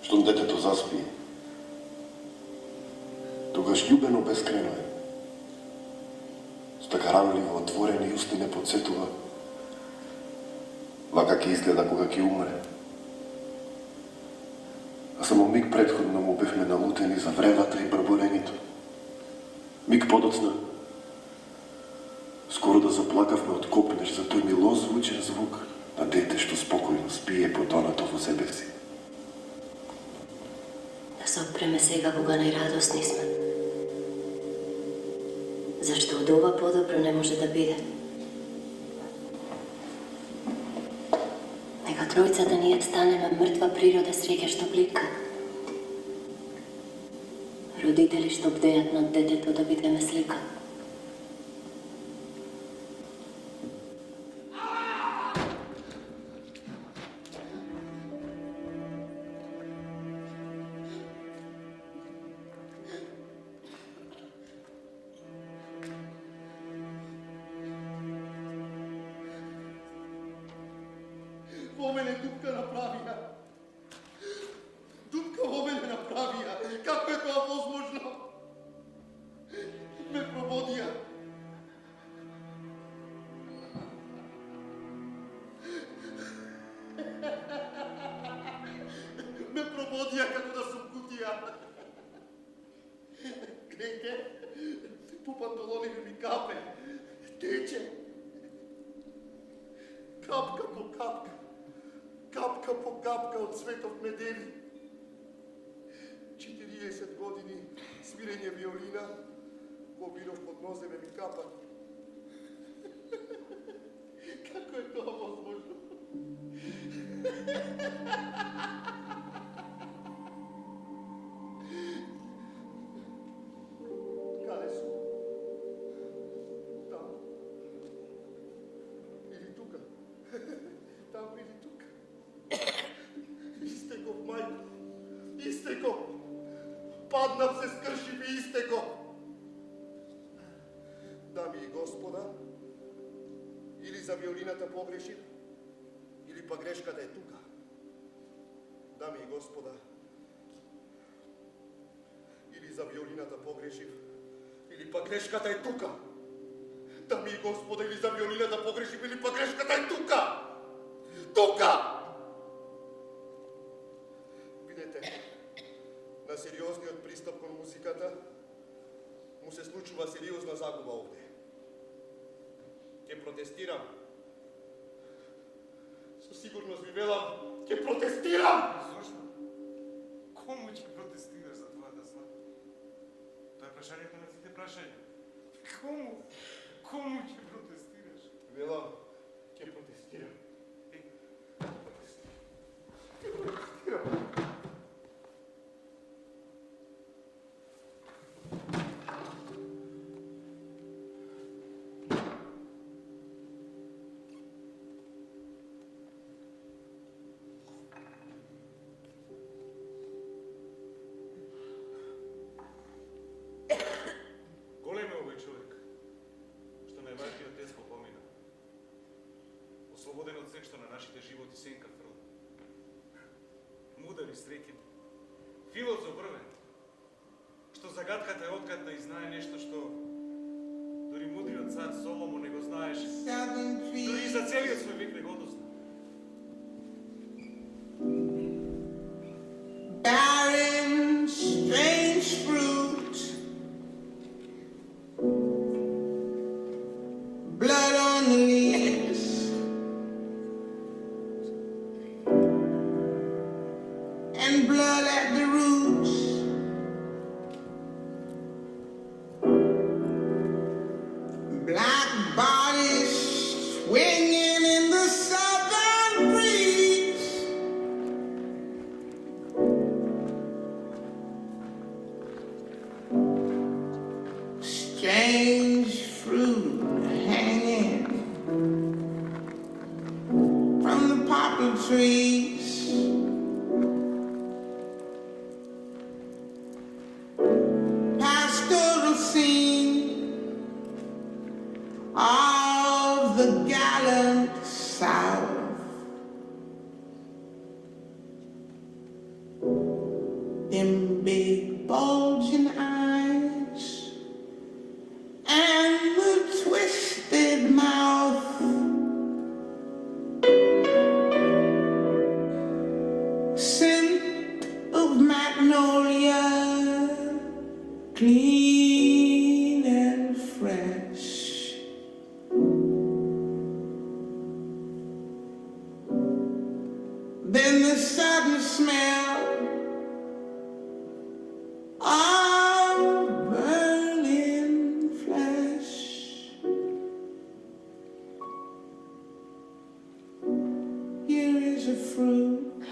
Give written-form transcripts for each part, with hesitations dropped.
Щом детето заспи, тогаш љубено бескрено е. С така ранливо отворени усти не подсетува вака ќе изгледа кога ќе умре. А само миг предходно му бевме налутени за вревата и брборението. Миг подоцна, скоро да заплакавме од копнеш за тој милозвучен звук на дете што спокојно спие потонато во себе си. Да се отпреме сега кога најрадосни сме. Зашто од ова подобро не може да биде? Нека тројцата ние станеме мртва природа среќа што блика. Родители што бдеат над детето да бидеме слика. Во мене дупка направија. Дупка во мене направија. Како е тоа возможно? Ме прободија. Ме прободија како да сум кутија. Гледајте, по панталони ми капе. Тече. Капка по капка. Капка по капка од светов медели. 40 години свирење виолина, во биров под нозеве ми капа. Како е тоа возможно? Каде сум? Таму? Или тука? Таму или тука? Истеков, мајко. Истеков. Паднав се скршив и истеков. Дами и господа, или за виолината погрешив, или па грешката е тука. Дами и господа, или за виолината погрешив, или па грешката е тука. Дами и господа, или за виолината погрешив, или па грешката е тука. Тука! Видете, на сериозниот пристап кон музиката му се случува сериозна загуба овде. Ќе протестирам. Со сигурност ви велам, ќе протестирам! Зошто? Кому ќе протестираш за тоа да знам? Тоа е прашањето на сите прашања. Кому? Кому ќе протестираш? Велам, ќе протестирам. Голем е овој човек, што најважниот тез го помина. Ослободен од се што на нашите животи сенка фрла. Мудар и среќен. Филозоф врвен, што загадката е откатна и знае нешто што дори мудриот цар Соломон не го знаеше. Дори и за целиот свој век не го дозна. Barren, strange fruit, blood on the leaves, and blood at the roots. Black bodies swinging in the southern breeze. Strange fruit hanging from the poplar trees. Pastoral scene of the gallant South. sudden smell of burning flesh. Here is a fruit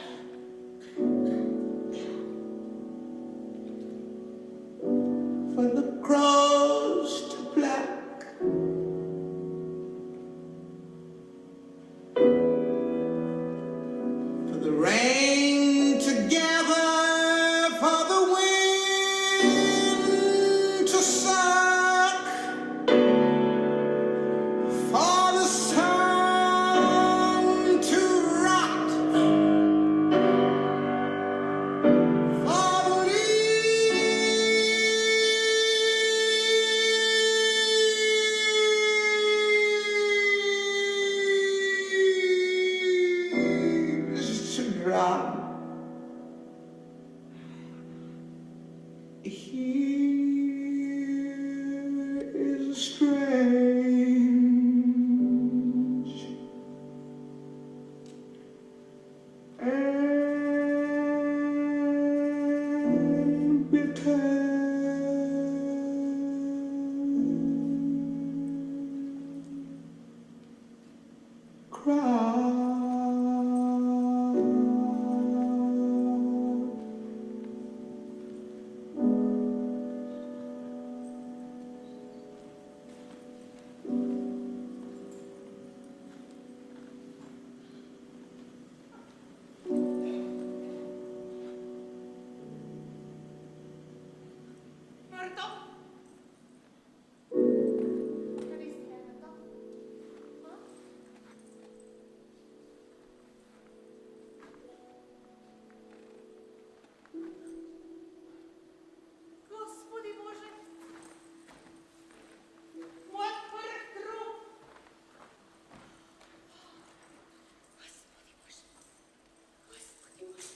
for the crows to pluck. For the rain to gather, for the wind to suck, for the sun to rot, for the leaves to drop. Here is a strange and bitter cry. Mărto? Къде си, Мърто? А? Господи Боже! Моят първ труп! Господи Боже! Господи Боже!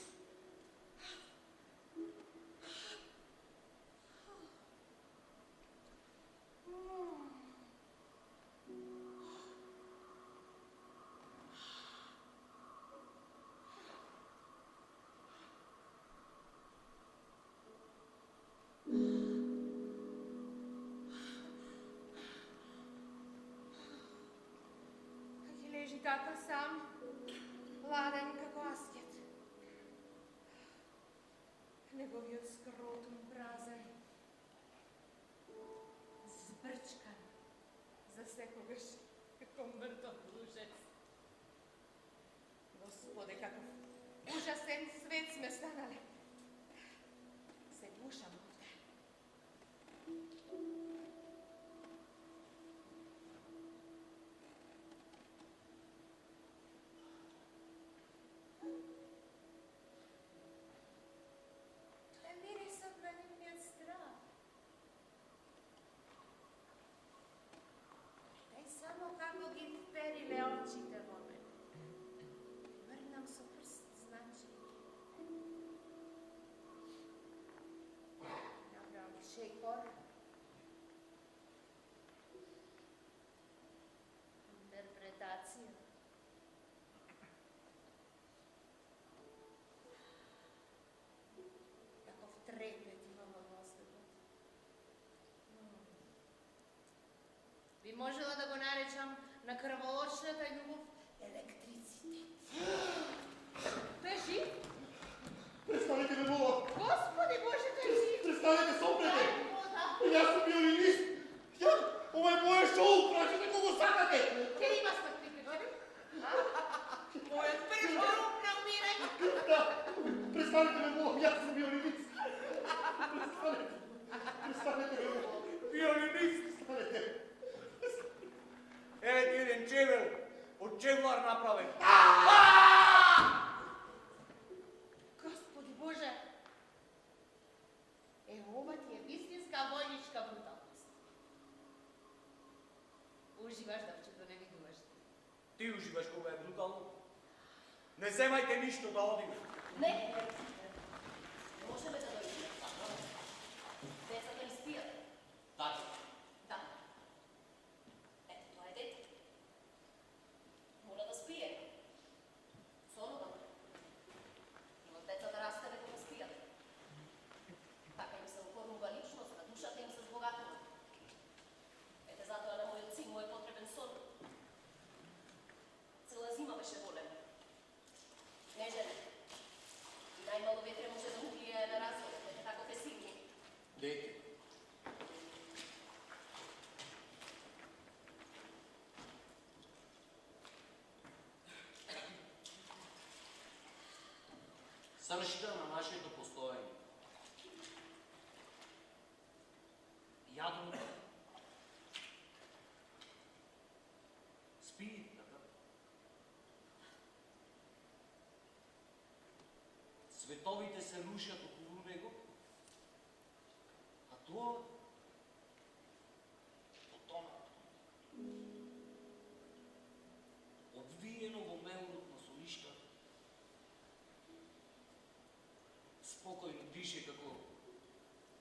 Как лежи тата сам, ладен како аскет. Неговиот скротум празен, збрчкан, за секогаш како мртов лужец. Господе, каков ужасен свет сме станале. Се гушам овде. Тоа е мирисот на нивниот страх. Тај само како ги впериле очите во мене. Врнам со прст, значи. Набрам шекор. Интерпретација. Таков трепет имам во воздухот. Би можела да го наречам на крвоочната љубов електрицитет. Тој е жив? Престанете ме, мола! Господи Боже, тој е жив! Престанете, сопнете! Дај му вода! Јас сум виолинист! Ја, ова е моје шоу, прашете кого сакате! Ке има спектакли, дори? Мојот прв труп на умирање! Да, престанете ме, мола, јас сум виолинист! Престанете! Престанете ме, мола! Виолинист! Престанете! Еве ти еден чевел, од чевлар направен. Господи Боже! Е, ова ти е вистинска војничка бруталност. Уживаш да вчето не видуваш. Ти уживаш кога е брутално. Не земајте ништо да одиме. Не, можеме да дојдеме. Децата испијат. Така. Да. Ето, тоа е дете. Мора да спие. Солодан. Сршта на нашето постоење. Јадното. Спи, така? Световите се рушат околу него, а тоа потона. Обвиено во меурот на солишта, спокојно дише како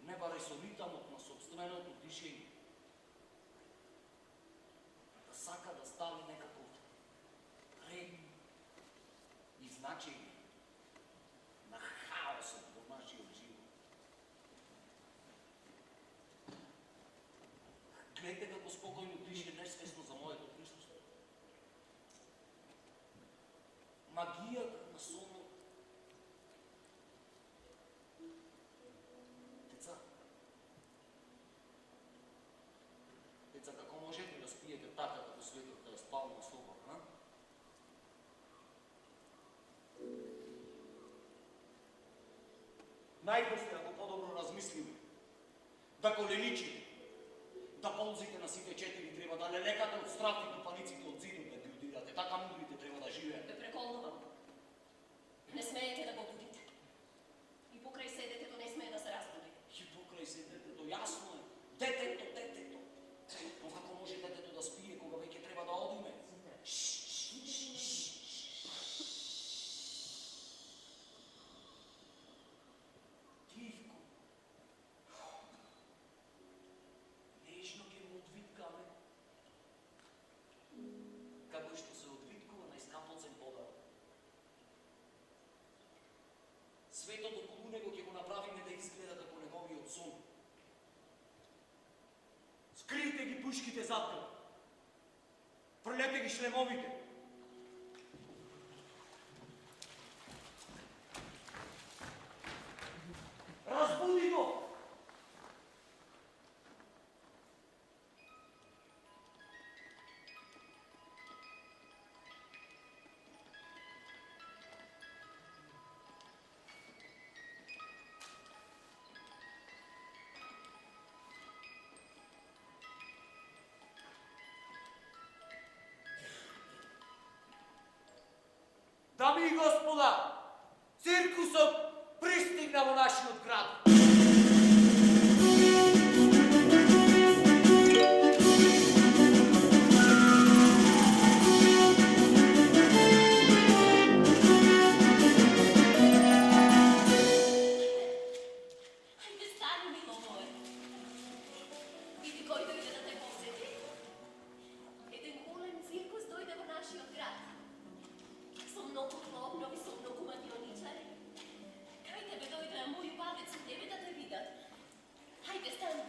не баре со ритамот на собственото дишење. Да сака да стави некаков ред и значење на хаосот во нашиот живот. Гледате како спокојно дише несвесно за моето присуство. Магијата на сонот. Деца, како можете да спиете така како светот да спал на собор, а? Најпосле, ако подобро размислиме, да коленичите, да ползите на сите четири треба да лелекате од страх и тупаниците од зидот да ги удирате, така мудрите треба да живеат. Ве преколнувам. Не смеете да го будите. И покрај седетето не смее да се разбуди. И покрај се детето, јасно е. Детето. Но како може детето да спие кога веќе треба да одиме? Тивко. Нежно ќе му одвиткаме. Како што се одвиткува на искапоцен подар. Светот околу него ќе го направиме да изгледа како неговиот сон. Скрийте ги пушките зад него. Фрлете ги шлемовите. Разбуди го! Дами и господа, циркусот пристигна во нашиот град. Хајде стани, мило моје. Види кој дојде да те посети. Еден голем циркус дојде во нашиот град. Со многу клоунови, со многу мадионичари. Кај тебе дојдоа моју бабец и тебе да те видат. Хајде стани.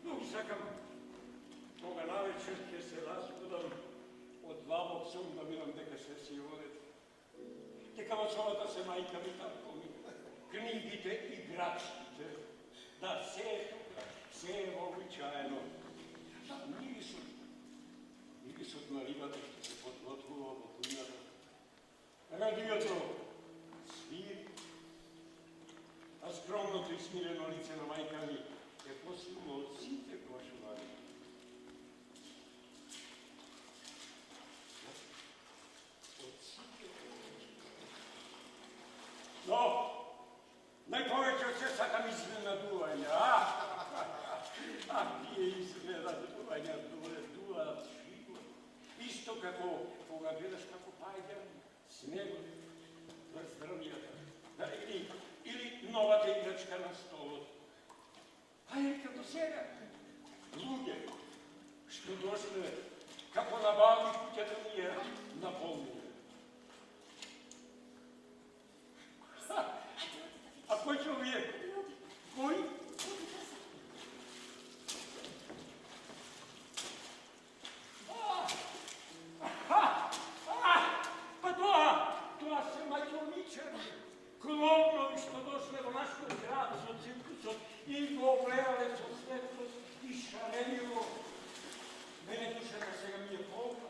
Ну, сакам, кога навечер ќе се разбудам од длабок сон да видам дека се си одет. Дека во собата се мајка ми татко ми, книгите, играчките, да се е тука, се е вообичаено. Мирисот на рибата што се подготвува во кујната. Радиото свири, а скромното и смирено лице на мајка ми е посилно од сите глашувари. Од сите глашувари. Но, најповеќе од се сакам изненадувања, а тие изненадувања дуат живот. Исто како кога гледаш како паѓа снегот врз дрвјата, или новата играчка на столот. А е като сега, луѓе, што дошле како на бал и куќата ми е наполнена. А кој човек? Кој? Па тоа се мајчовничари, клоунови што дошле во нашиот град со циркусот и го огледале со светлост и шареливо. Мене душата сега ми е полна,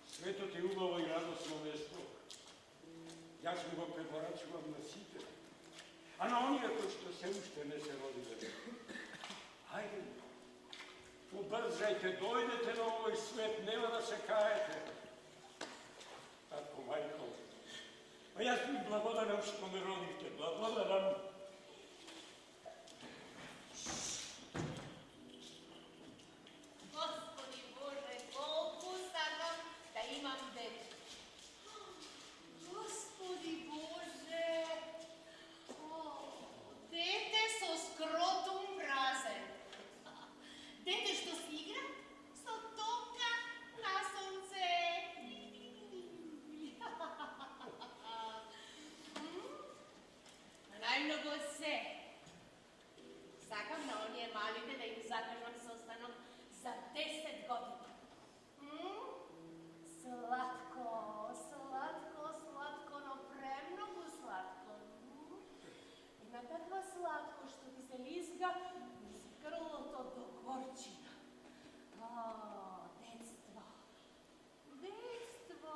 Светот е убаво и радосно место. Јас му го препорачувам на сите. А на оние кои што се уште не се родиле. Ајде, побрзајте, дојдете на овој свет, нема да се каете. Татко, мајко, а јас ви благодарам што ме родивте, благодарам. Господи Боже, колку сакам да имам дете. Господи Боже, дете со скротум празен. Дете што си игра со топка на сонце. Најмногу се. Сакам на оние малите да им закажам состанок за 10 години. Сладко, сладко, сладко, но премногу сладко. Има таква сладко што ти се лизга низ грлото до горчина. О, детство. Детство.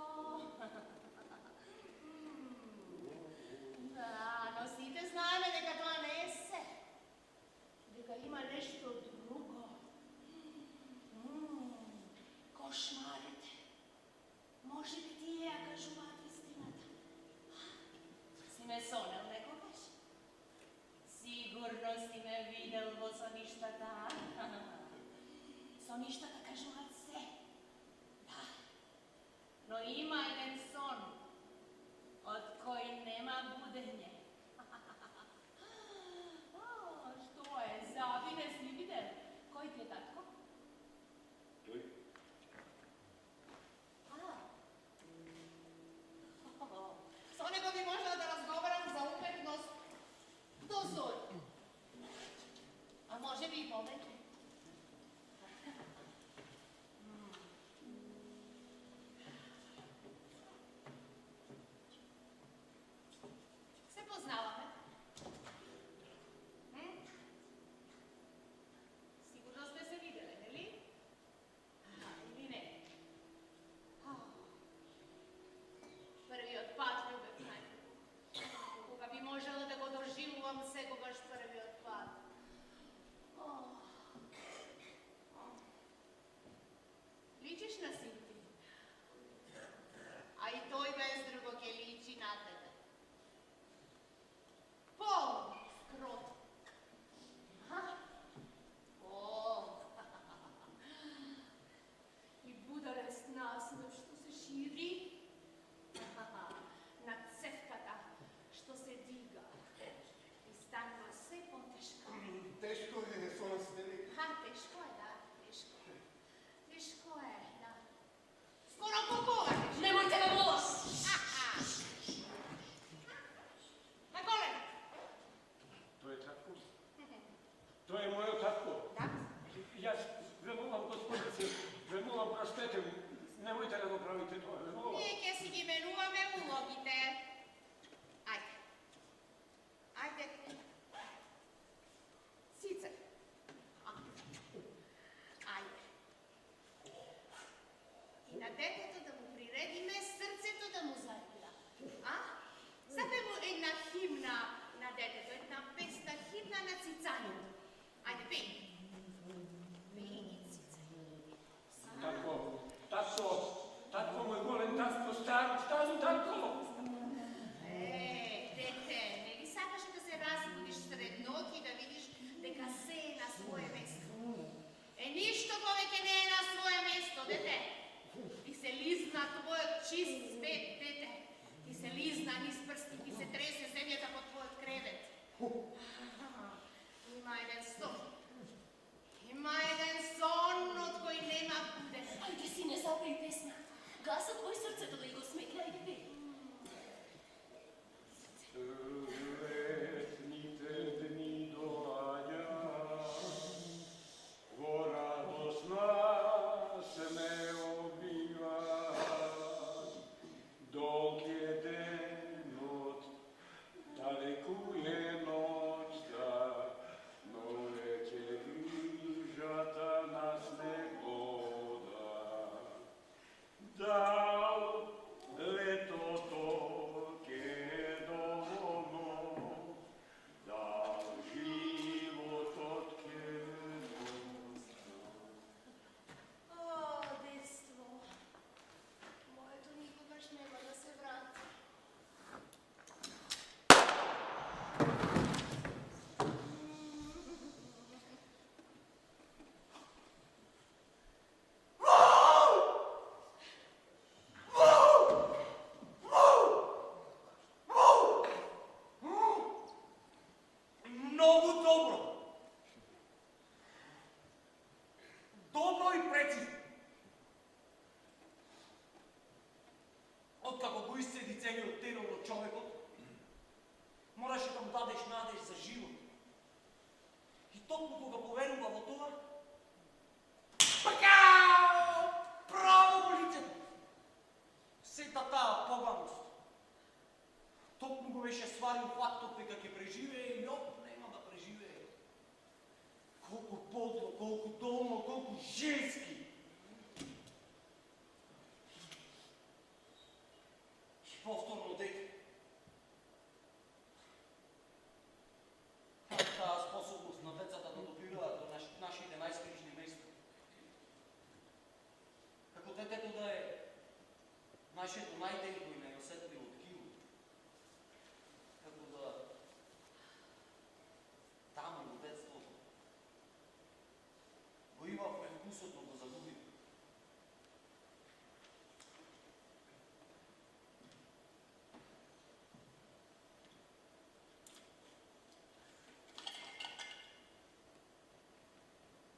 Да, но сите знаеме дека тоа не е се. Дека има нешто друго. Кошмарите. Може би тие ја кажуваат вистината. Си ме сонел некогаш? Сигурно си ме видел во соништата. Соништата кажуваат се. Да. Но има еден сон од кој нема будење. Што е? Заби не си видел? Кој ти е татко? Тој? Со него би можела да разговарам за уметност до зори. А може би и повеќе. Се познаваме. Сигурно сте се виделе, нели? Или не? Првиот пат любев најмногу. Кога би можела да го доживувам секогаш првиот пат. Личиш на син ти. А и тој без друго ќе личи на тебе. Пол скрот. И бударес наснов што се шири. На цевката што се дига. И станува се потешко. Тешко е, сонас нели? Тешко е, да, тешко. Тешко е, да. Скоро кукуваш. Немојте ме молам. На колена. Тој е татко? Тој е мојот татко? Да. Јас ве молам, господице, ве молам, простете, немојте да го правите тоа, ве молам. Ние ќе си ги менуваме улогите. Ајде. Ајде. Сице. Ајде. И на детето да му приредиме срцето да му заигра. А? Запево една химна на детето, една песна химна на цицањето. Ајде, пеј. Пеј и цицање. Татко мој голем, татко, стари татко. Дете, не ли сакаш да се разбудиш сред ноќ и да видиш дека се е на свое место? Ништо повеќе не е на свое место, дете. Ти се лизна твојот чист свет, дете. Ти се лизна низ прсти, ти се тресе земјата под твојот кревет. Има еден сон. Има еден сон од кој нема будење. Ајде, сине, запеј песна. Гаса твој срцето да и го смекне, ајде пеј. Светните дни доаѓаат, во радосна се ме обиваат, док е денот, далеку е ноќта, но веќе грижата нас не года. откако го исцеди целиот терор од човекот, мораше да му дадеш надеж за живот. И токму кога поверува во тоа, пакао! Право во лицето! Сета таа поганост. Токму го беше сварил фактот дека ќе преживее и оп, нема да преживее. Колку подло, колку долно, колку женски. И повторно дете. Таа способност на децата да допираат до нашите најскрижни места. Како детето да е нашето најденко и најосетливо ткиво. Како да таму во детството го имавме вкусот да го загубиме.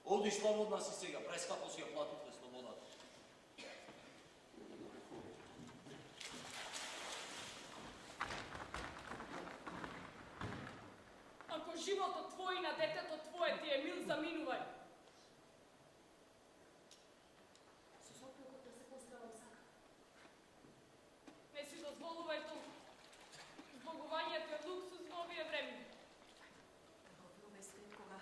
Оди слободна си сега, прескапо си ја плативте слободата. Ако животот твој на детето твое ти е мил за минување. Со сопругот да се поздравам сакам. Не си дозволувај тоа. Збогувањето е луксуз во овие време. Во свет кога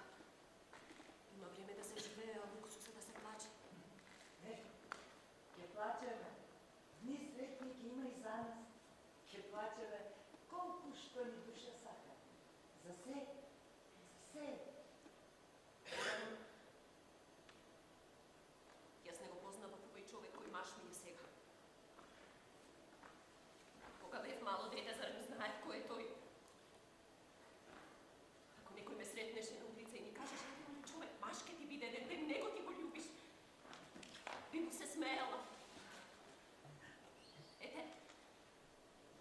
има време да се живее, а луксуса да се плаче. Ќе плачеме. Дни светни ќе има и за нас. Ќе плачеме колку што ни душа сака. За се. За се. Јас не го познавам овој човек кој маш ми е сега. Кога бев мало дете, зарем знаев кој е тој. Ако некој ме сретнеше на улица и ни кажеше, овој човек маш ке ти биде еден ден, него ти го љубиш. Би му се смеела.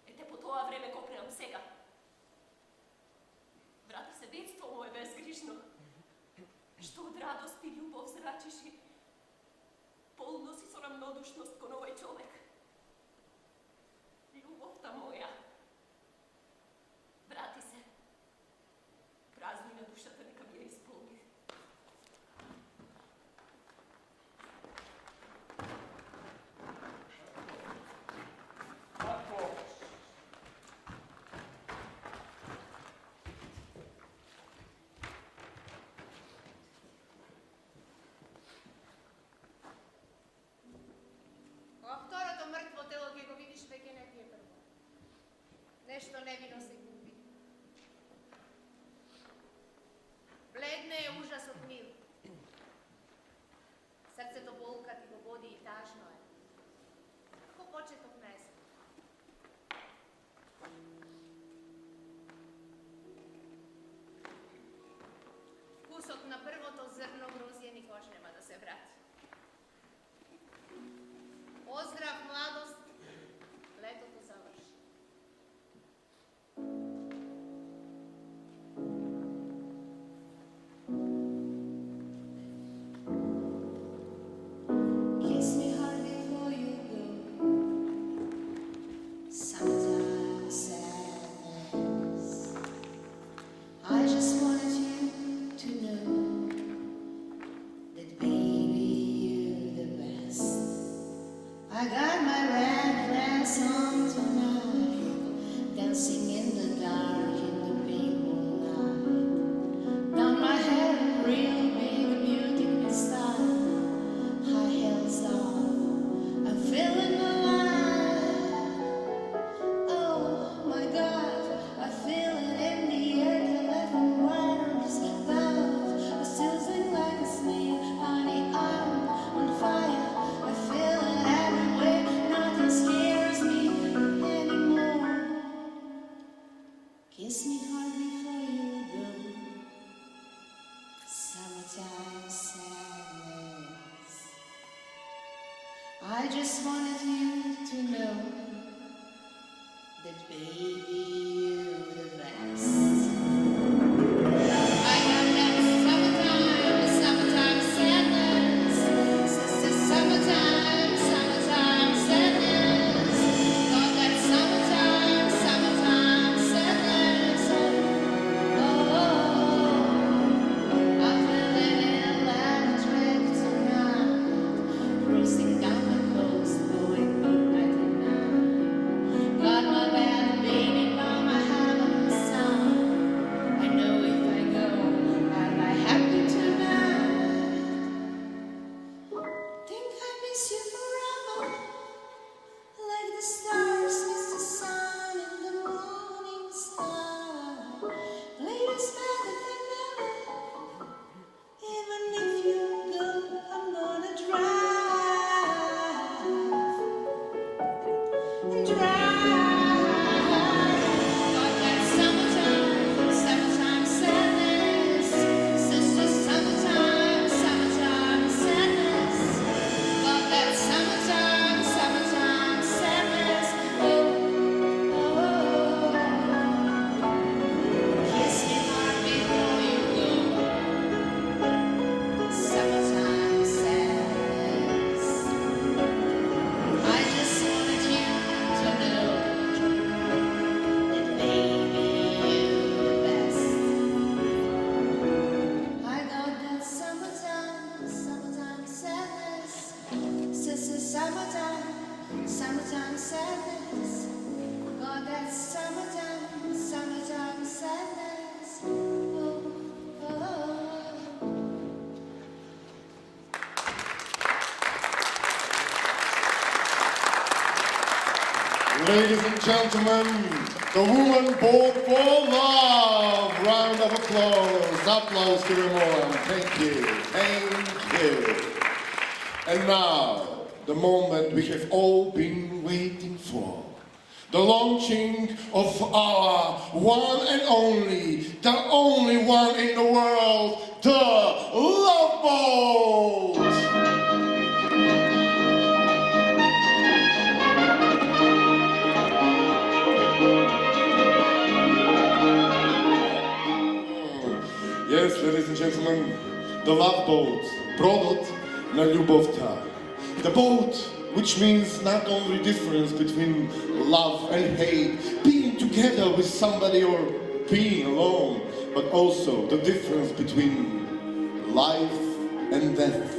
Ете по тоа време го преам сега. Врати се детство мое безгрижно, што од радост и љубов зрачиш и полно си со рамнодушност кон овој човек. Љубовта моја, врати се, празни на душата нека ми ја исполни. Ако Кога второто мртво тело ќе го видиш, веќе не ти е прво. Нешто невино се губи. Бледне е ужасот мил. Срцето болка ти го води и тажно е. Како почеток на есен. Вкусот на првото зрно грозје никош нема да се врати. Поздрав, младост! Летото заврши. Kiss me hard before you go. Sometimes sadness. I just wanted you to know that baby you're the best. I got my red dress on tonight, dancing in the dark in the big moonlight. Done my hair in real big beauty style. High heels on, I'm feeling alive. Oh my God, I feel it in the air. The laughing waters above, I still sing like a snake. Honey, I'm on fire. I feel it everywhere. Nothing scares me anymore. Kiss me hard before you go. Summertime sadness. I just wanted you to know that baby you're the best. I got that summertime sadness. Sister, summertime sadness. Got Ladies and gentlemen, the woman born for love. Round of applause. Applause to them all. Thank you. Thank you. And now, the moment we have all been waiting for. The launching of our one and only, the only one in the world, the Love Boat! Yes, ladies and gentlemen, the Love Boat, product na ljubovta. The boat, which means not only difference between love and hate, being together with somebody or being alone, but also the difference between life and death.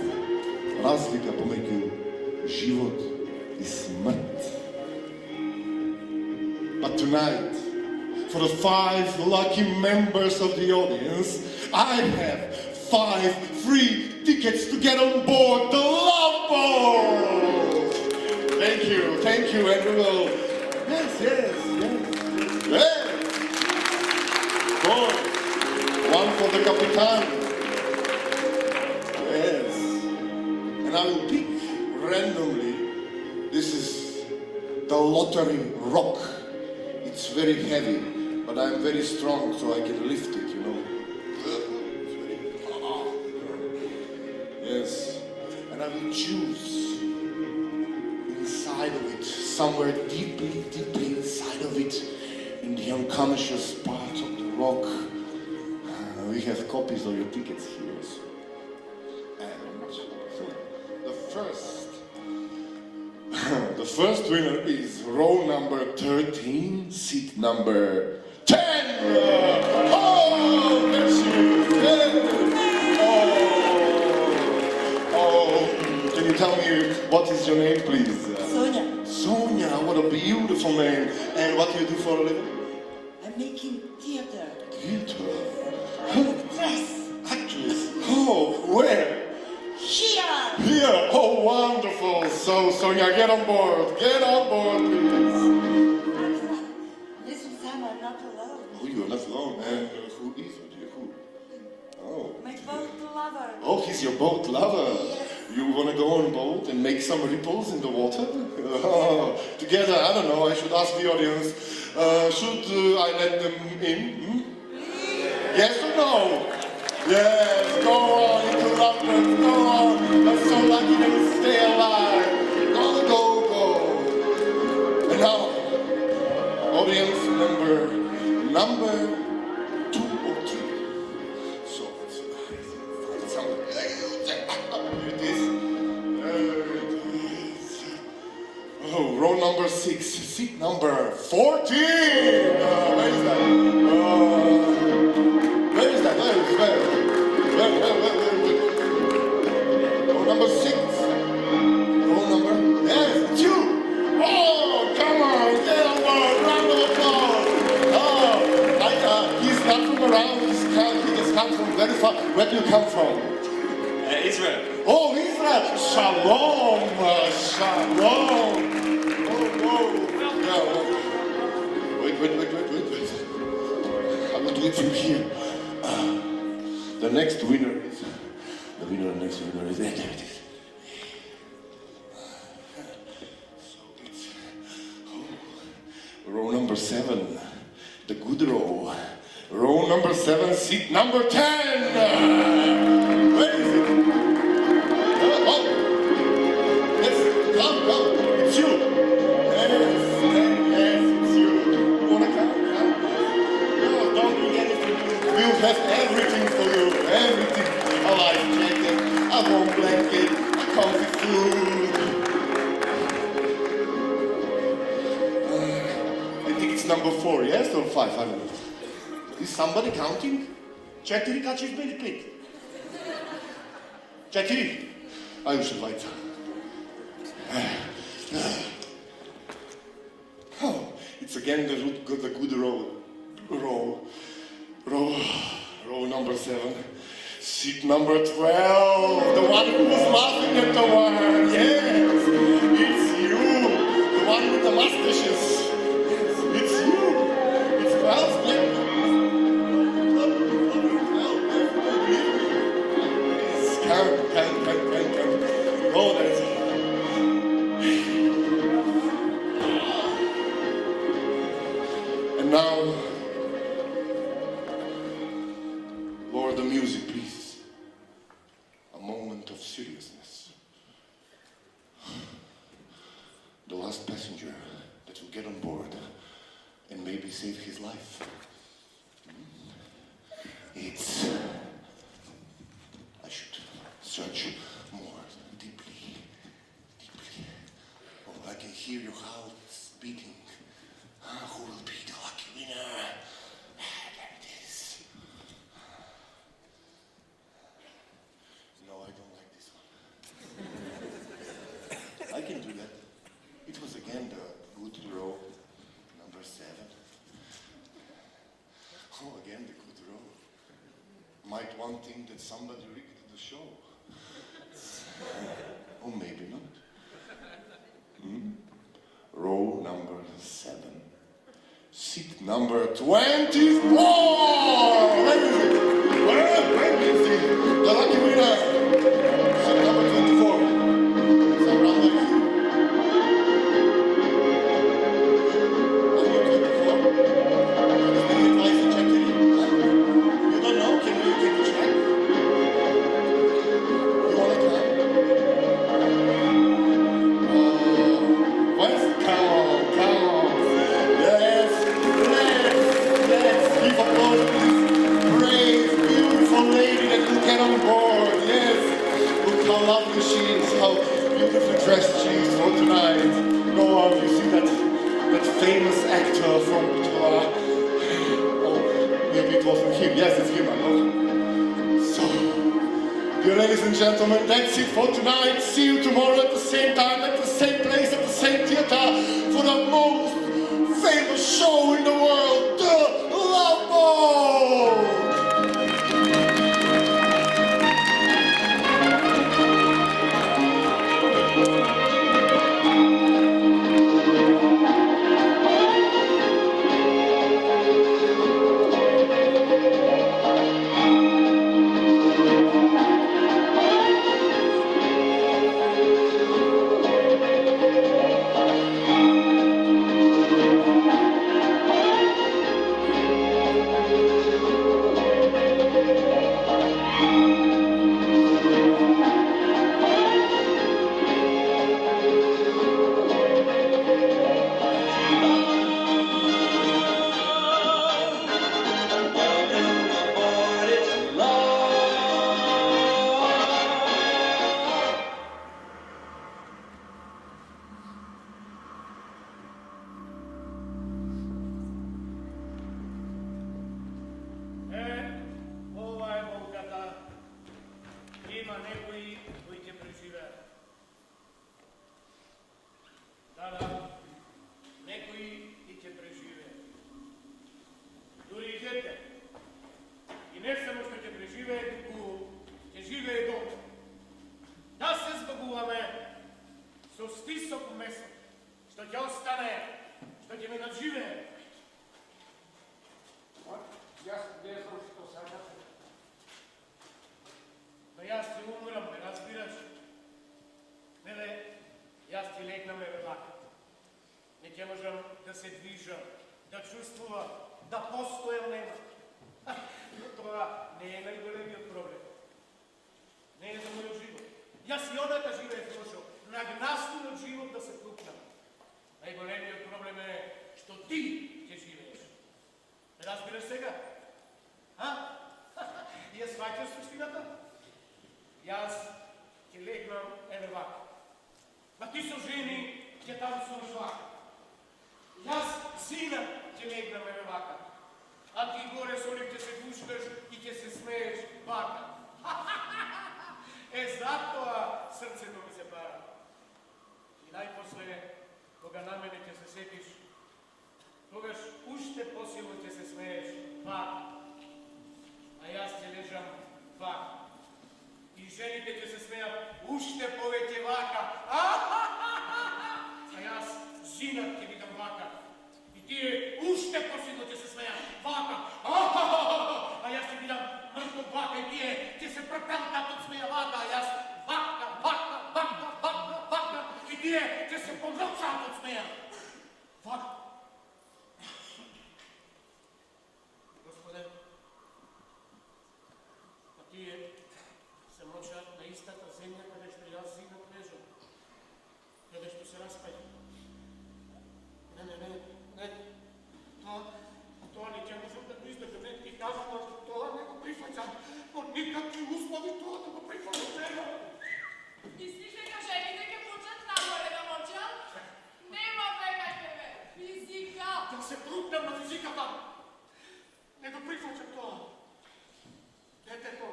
Razlika pomeđu život i smrt. But tonight, for the 5 lucky members of the audience, I have 5 free tickets to get on board the Love Boat! Thank you, and we will... Yes. Good. One for the Capitan. Yes. And I will pick randomly. This is the Lottery Rock. It's very heavy, but I'm very strong, so I can lift it, you know. It's very... Yes. And I will choose inside of it, somewhere deeply inside of it, in the unconscious part of the rock. We have copies of your tickets here. And the first winner is row number 13, seat number 10. Oh, that's you. Oh, can you tell me what is your name, please? Sonia, Sonia, what a beautiful name. And what do you do for a living? I'm making theater. Theater. Actress. Actress. Oh, where? Here. Here. Oh, wonderful. So, Sonia, get on board. Get on board, please. This time I'm not alone. Oh, you're not alone. And who is it? Who? Oh. My boat lover. Oh, he's your boat lover. Yes. You want to go on a boat and make some ripples in the water? Oh, together, I don't know, I should ask the audience. Should I let them in? Yes or no? Yes, go on into London, go on. I'm so lucky to stay alive. Go. And now, audience number 2 or 3. So let's find something. Here it is. Oh, row number 6, seat number 14. Where is that? Where is that? Where? Row number 6. Row number... Yes, it's you. Oh, come on, get on board. Round of applause. Oh, he's not from around. He just comes from very far. Where do you come from? Israel. Oh, Israel! Shalom! Shalom! Oh. Wait. I will do it from here. The next winner is... there it is. So it's... row number 7. The good row. Row number 7, seat number 10! Where is it? Come, it's you. Yes, it's you. You wanna come? No, don't do anything. We'll have everything for you. Everything. A life jacket, a warm blanket, a comfy food. I think it's number 4, yes, or 5, I don't know. Is somebody counting? 4 kad će biti 5. 4. A już dwajca. Oh, it's again the good row number 7. Seat number 12. The one who was laughing at the one. Yes, it's you. The one with the mustaches. Yes, it's you. It's Klaus Black. Come. Oh, that's it. And now, lower the music, please. A moment of seriousness. The last passenger that will get on board and maybe save his life. It's... I should search more deeply. Oh, I can hear your hearts beating. Who will be the lucky winner? There it is. No, I don't like this one. I can do that. It was again the good row, number 7. Oh, again the good row. Might one think that somebody rigged the show. Or maybe not. Row number 7. Seat number 24! When is it? When is it? The lucky winner! Seat number 24. Is that round like you? Are you 24? Is the advisor checking in? You don't know? Can you take a check? You want to come? What? Come on. Yes. Give applause to this brave, beautiful lady that will get on board. Yes. Look how lovely she is, how beautifully dressed she is for tonight. Go on, you see that famous actor from Bitola. Oh, maybe it wasn't him. Yes, it's him, I know. So, dear ladies and gentlemen, that's it for tonight. See you tomorrow at the same time, at the same place, at the same theater for the most famous show in the world, the Love Boat! Ušte povete vaka. A jaz синът ти видам вака. И тие уште посилно ќе се смеят. Вака. А јас ќе видам мртвog вака и тие ќе се препелкат од смеја вака. А јас вака. И тие ќе се помрцат од смеја. Вака. Господе, а тие се мочат на истата земја каде што јас зинат лежам. Каде што се распаѓа. Не. Тоа не ќе можам да го издржам. Не ти кажам, тоа не го прифаќам. Под никакви услови тоа да го прифаќам. Мислиш дека жените ќе почнат нагоре да мочат? Нема бегај тебе! Физика! Да се трупнем на физиката. Не го прифаќам тоа. Детето,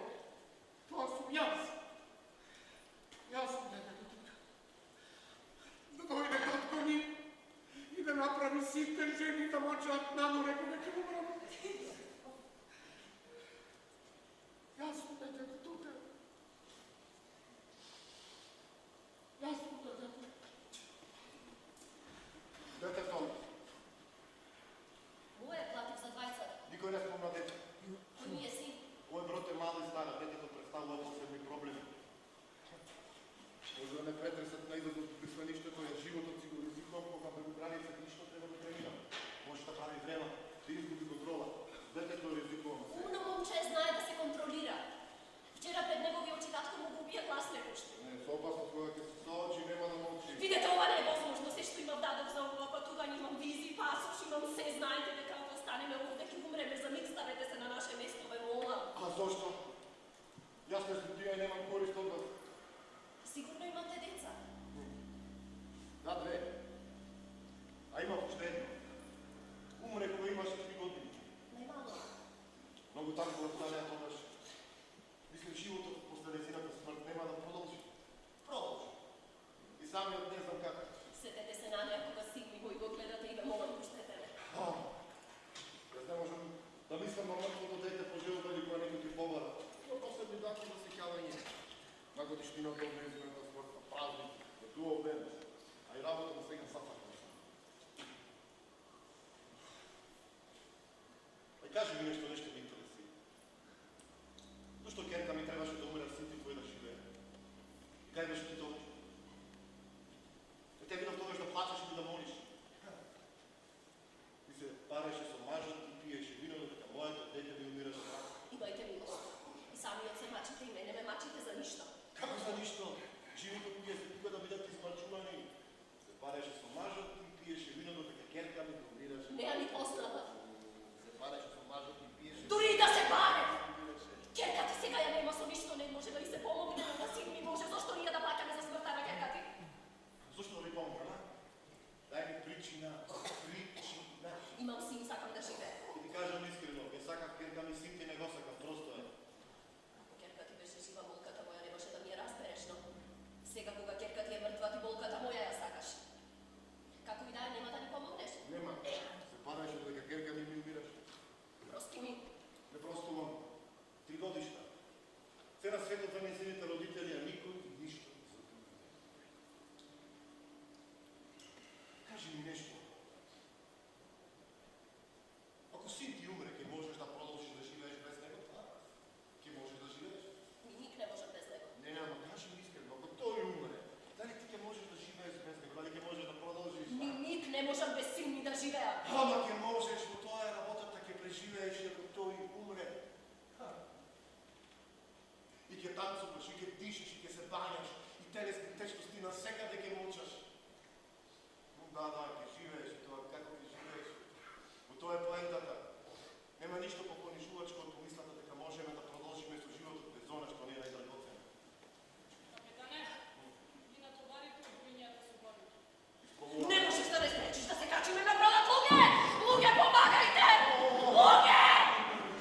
тоа сум јас. Јас сум детето. Да дојде татко ни и да направи сите жени да мочат нагоре кога ќе умрам. Јас сум детето тука. Јас сум детето. Детето, Моје платив за 20. никој не спомна дете. Кој ми е син? Мој брат е мал и стара, детето представува посебни проблеми. Може да не претресат на излез од присваништето, ја животот си го ризикувам, кога преку граница ништо треба да преминам. Може да прави време, да изгуби контрола. Детето ризикувам се. Умно момче знае да се контролира. Вчера пред негови очи татко му го убија гласне уште. Не, со опасност кога ќе се соочи, нема да молчи. Видете, ова не е возможно. Се што имам дадов за ова патување, имам визи, пасош, имам се. Знаете дека ако останеме овде ќе умреме за миг, ставете се на наше местове, молам. А зошто? Јас не студија и немам корист од вас. Сигурно имате деца. Да, две. А има уште едно. Умре кога имаше 3 години. Најмало. Многу танко да станеа тогаш. Мислим, животот после нејзината смрт нема да продолжи. Продолжи. И самиот не знам како. Сетете се на неа кога син ми го и го гледате и ве молам, пуштете ме. Јас не можам да мислам на мртвото дете по живота или кога некој ти побара. Но после ми даде да се кјавање. На годишнината од нејзината смрт, на празник, на дуал ден. А и работа му сега сафака. Ај кажи ми нешто ме интересира. Зошто керка ми требаше да умре, син ти твој да живее? И кај беше ти тогаш? Те видов тогаш да плачеш или да молиш? И се пареше со мажот и пиеше вино додека моето дете ми умираше. Имајте милост. И самиот се мачите и мене ме мачите за ништо. Како за ништо? Животот ми е тука да бидат измачувани. Се пареше со мажот и пиеше вино додека керка ми умираше. Неа ни познава. Се пареше со мажот и пиеше. Дури и да се паре! Керка ти сега ја нема со ништо, не може да ли се помогне на син ми, може зашто ние да плакаме за смртта на керка ти? Зошто да ви помогна? Дај ми причина. Имам син, сакам да живее. И ти кажам искрено, ја сакав керка ми, син ти не го сакам, просто е. Ако керка ти беше жива, болката моја немаше да ми ја разбереш, но сега кога керка ти е мртва, ти болката моја ја сакаш. Како и да е, нема да ни помогнеш? Нема. Се пареше додека керка ми умираше. Прости ми. Не простувам. 3 годишта. Се на светот за нејзините родители, а никој ништо. Кажи ми нешто. Ако син ти умре, ќе можеш да продолжиш да живееш без него? Ќе можеш да живееш? Ни ник не може без него. Не, ама кажи ми искрено, ако тој умре, дали ти ќе можеш да живееш без него? Дали ќе можеш да продолжиш? Ни ник не можам без син ми да живеа. Ама ќе можеш, во тоа е работата, ќе преживееш ако тој умре. И ќе танцуваш, и ќе дишиш, и ќе се бањаш, и телесни течности на секаде ќе мочаш. Да, ќе живееш, тоа како ќе живееш. Во тоа е поентата. Нема ништо попонижувачко од помислата дека можеме да продолжиме со животот без она што не е најдрагоцено. Капетане, ги натоварите од вињата со барите. Не можеш да не спречиш да се качиме на бродот, луѓе! Луѓе, помагајте! Луѓе!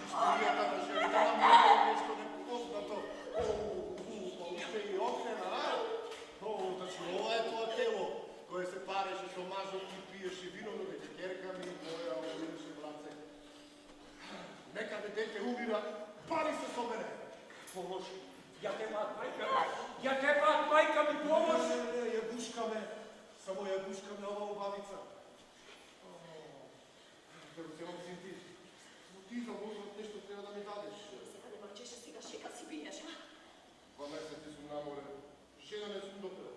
Истеријата на жените на нешто непознато. Уште и огнена, а? Значи, ова е тоа тело кое се пареше со мажот и пиеше вино, додека керка ми моја умираше, братце. Некаде дете умира, пари се собере. Помош. Ја те пат, мајка ми. Ја те пат, мајка ми, помош. Ја бушкаме. Само ја гушкам на ова убавица. Те вземам синти. Но ти за возраст нешто треба да ми дадеш. Сега не мрчеше, сега шека си биеш, а? 2 месеци сум наморен. Жена не сум допрел.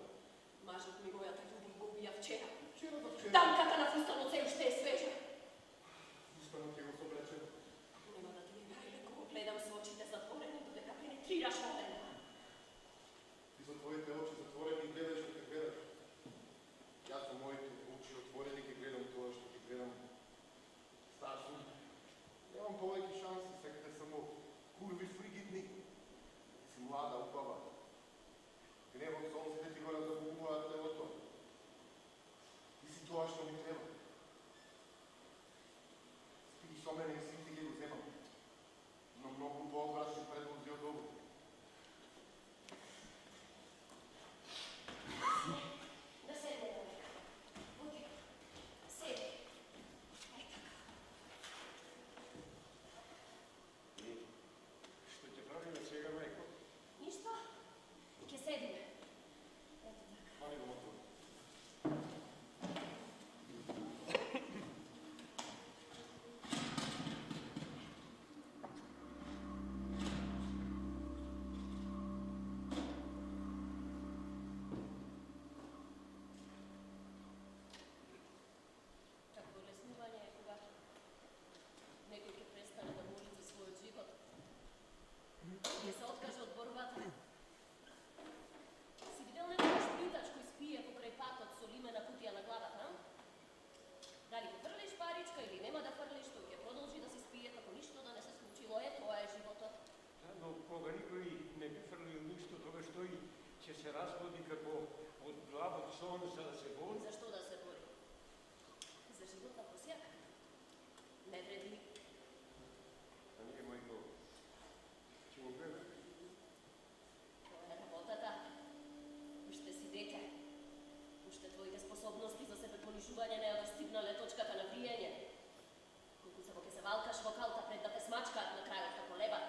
Мажот ми мојата љубов го убија вчера. Вчера за вчера. Дамката на фустанот се уште е свежа. Устанот ќе го соблечем. Нема да ти е најлеко го гледам со очите затворени додека пенетрираш во мене. Ти со твоите очи затворени гледаш што ќе гледаш. Јас со моите очи отворени ќе гледам тоа што ќе гледам. Стар сум. Немам повеќе шанси, секаде само курви фригидни. Си млада, убава. Гневот солзите ти го разабувуваат левото. Ти си тоа што ми треба. Спи со мене и сите ги го земам. Но многу поодврачни предлози од ово. Да седне, Оди, седи. Ај така. Што ќе правиме сега, мајко? Ништо? Ќе седиме. Ето така. Мани го мотор. Какво леснување е кога некој ќе престане да моли за својот живот. Ќе се откаже од борбата. Си видел некојаш питач кој спие покрај патот со лимена кутија на главата, а? Дали ќе фрлиш паричка или нема да фрлиш, тој ќе продолжи да се спие како ништо да не се случило. Тоа е животот. Но кога никој не би фрлил ништо, тогаш тој ќе се разбуди како од длабок сон за да се бори. Зашто да се бори? За живота посјака. Не вреди. А ние, мајко, ќе го гледаме. Тоа е работата. Уште си дете. Уште твоите способности за себепонижување не ја достигнале точката на вриење. Колку само ќе се валкаш во калта пред да те смачкаат на крајот како лебак.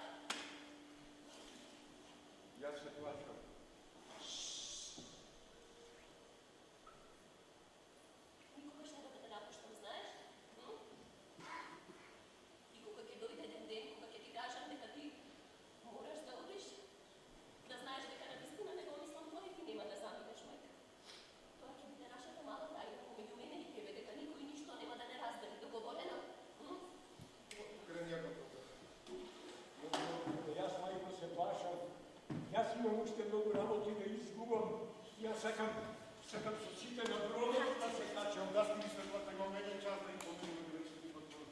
Јас се плачам. Никогаш нема да те напуштам, знаеш? И кога ќе дојде еден ден, кога ќе ти кажам дека ти мораш да одиш, да знаеш дека на вистина не го мислам тоа и ти нема да заминеш, мајка. Тоа ќе биде нашата мала тајна помеѓу мене и тебе, дека никој ништо нема да не разбере. Договорено? Кренјакото. Јас, мајко, се плашам. Јас имам уште многу работи да изгубам. Јас сакам со сите на бродот да се качам. Да си мислам дека го мене час да им помогнем да се животот.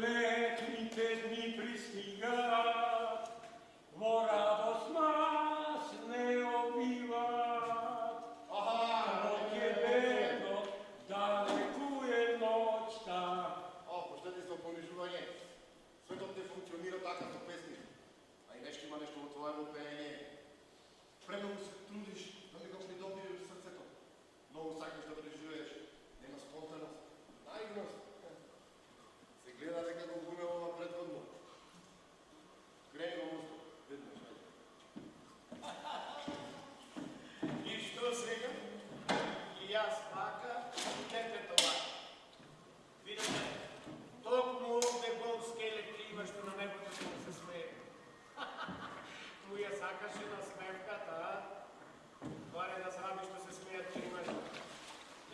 Летните дни пристигат, во радост нас не обиват. Во ќебедот далеку е ноќта. Поштете со понижување. Светот не функционира така со песни. А и нешто има нешто во твоето пеење. Премногу се трудиш да ми го придобиеш срцето. Многу сакаш да преживееш. Нема спонтаност, наивност. Се гледа дека го гуме ова предходно. Крени го мусто, веднаш. И што сега? И јас вака, и детето вака. Видите, токму овде голски електрима што на небото се смее. Ту ја сакаше на смевката, а? Баре да сраби што се смеат тримари.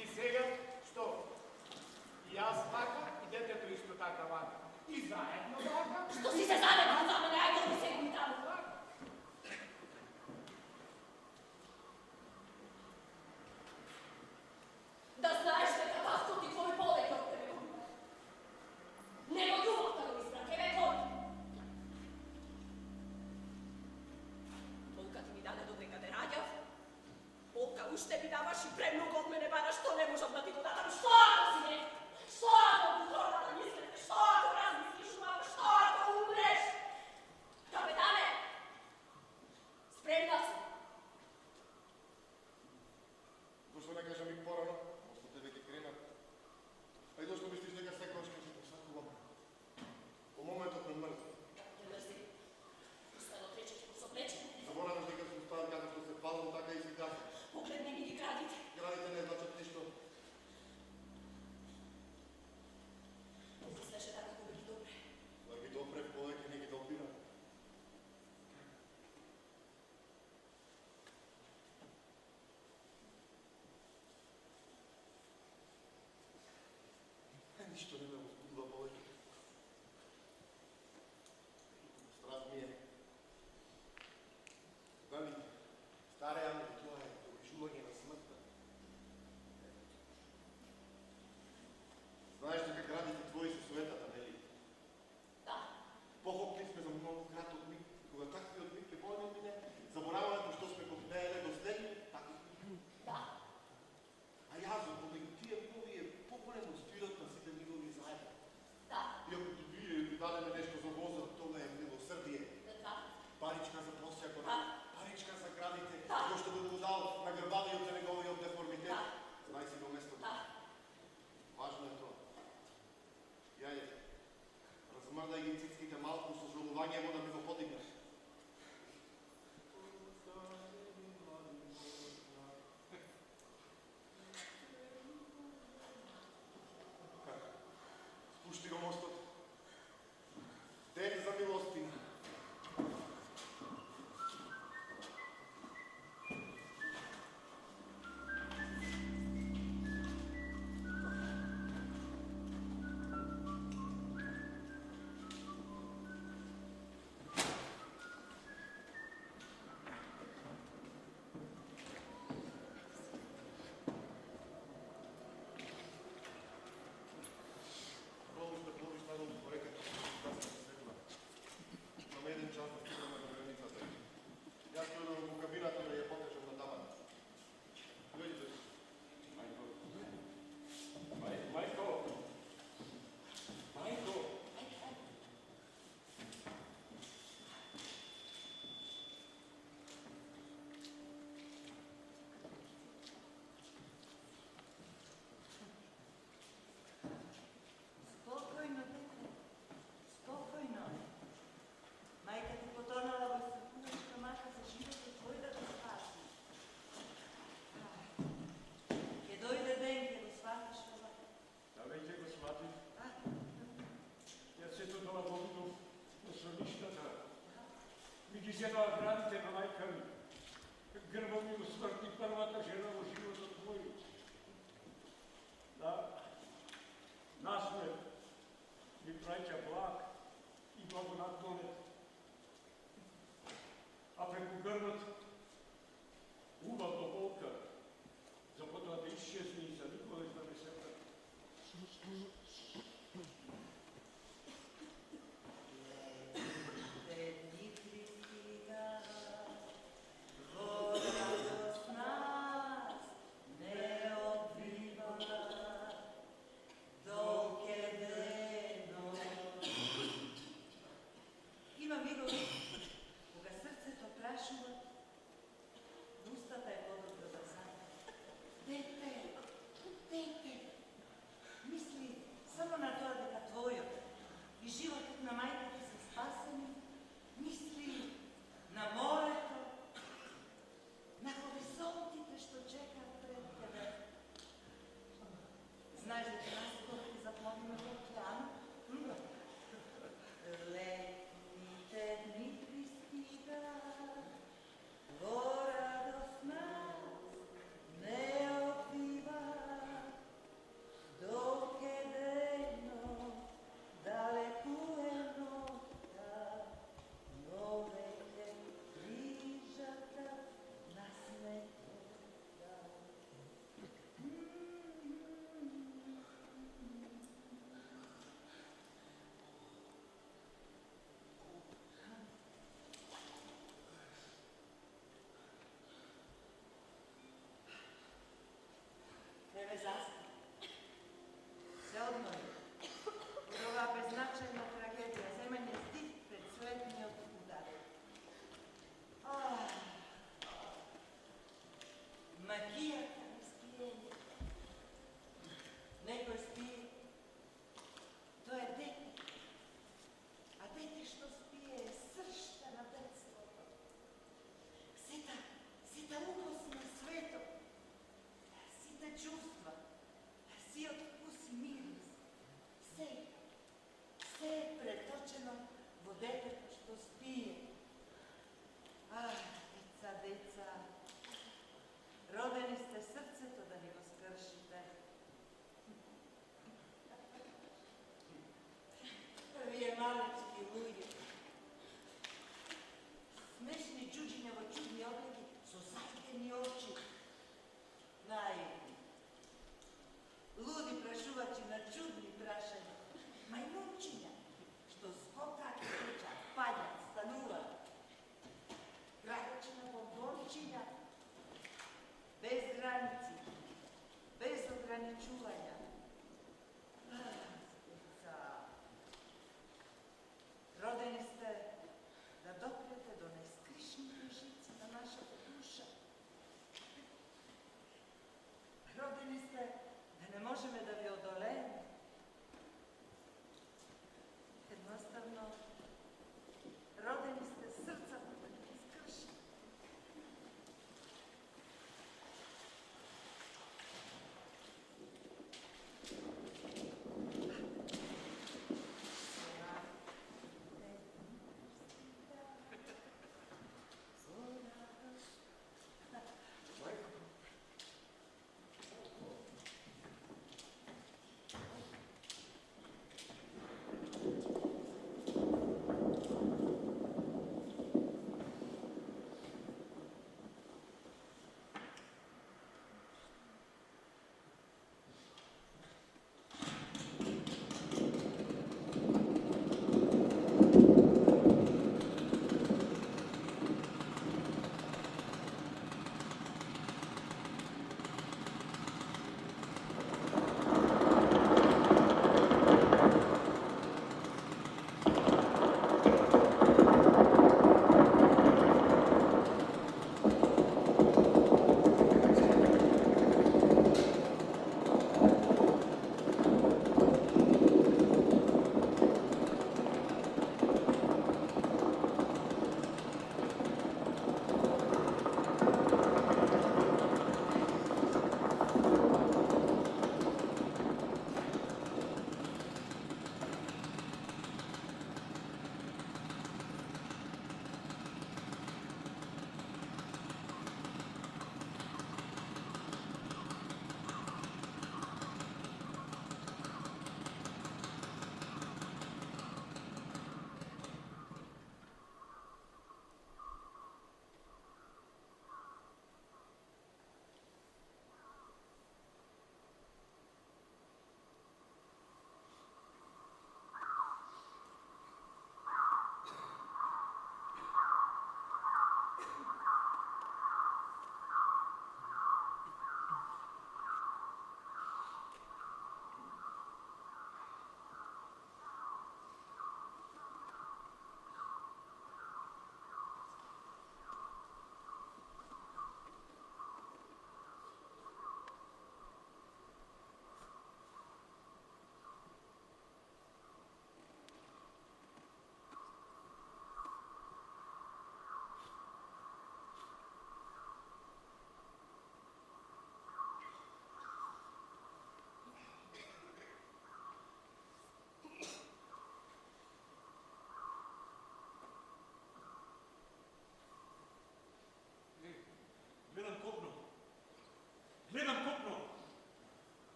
И сега, што? И јас вака, и детето исто така вака. И заедно вака. Што си се залепил за мене, ајде ми седи таму. Да знаеш дека тасто ти твој полек од тебе. Нема љубов да го избрам, тебе кој? Толка ти ми даде додека те раѓав, толка уште ми даваш и премногу од мене бараш, што не можам да ти го дадам. Што ако си не? Што ако бутрона да мислите? Што ако размислиш умам? Што ако умреш? Капетане! Спремна се. Зошто не кажа ми порано? После тебе ќе кренат. Ај зошто мислиш дека секогаш ќе се посакувам? Во моментот ме мрзи. Не мрзи. Устанот рече ќе го соблече. Забораваш дека сум стар како што се пазам, така и сега. Погледни ми ги градите. Градите не значат ништо.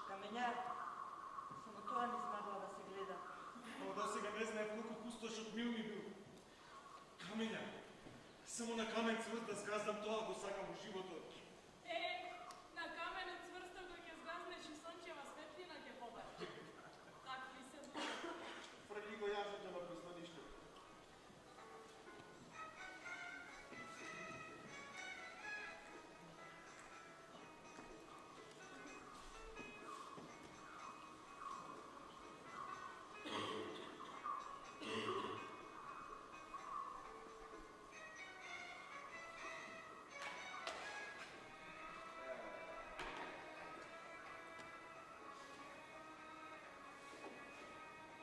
камењар. Само тоа не смагала да се гледа. Но досега не знае колку пустошот мил ми бил. Камења. Само на камен цврт да згаздам тоа го сакам во животот. На каменот цврсток кој ќе згазнеш и сончева светлина ќе побари. Такви се дури. Фрли го јажете на пристаниште.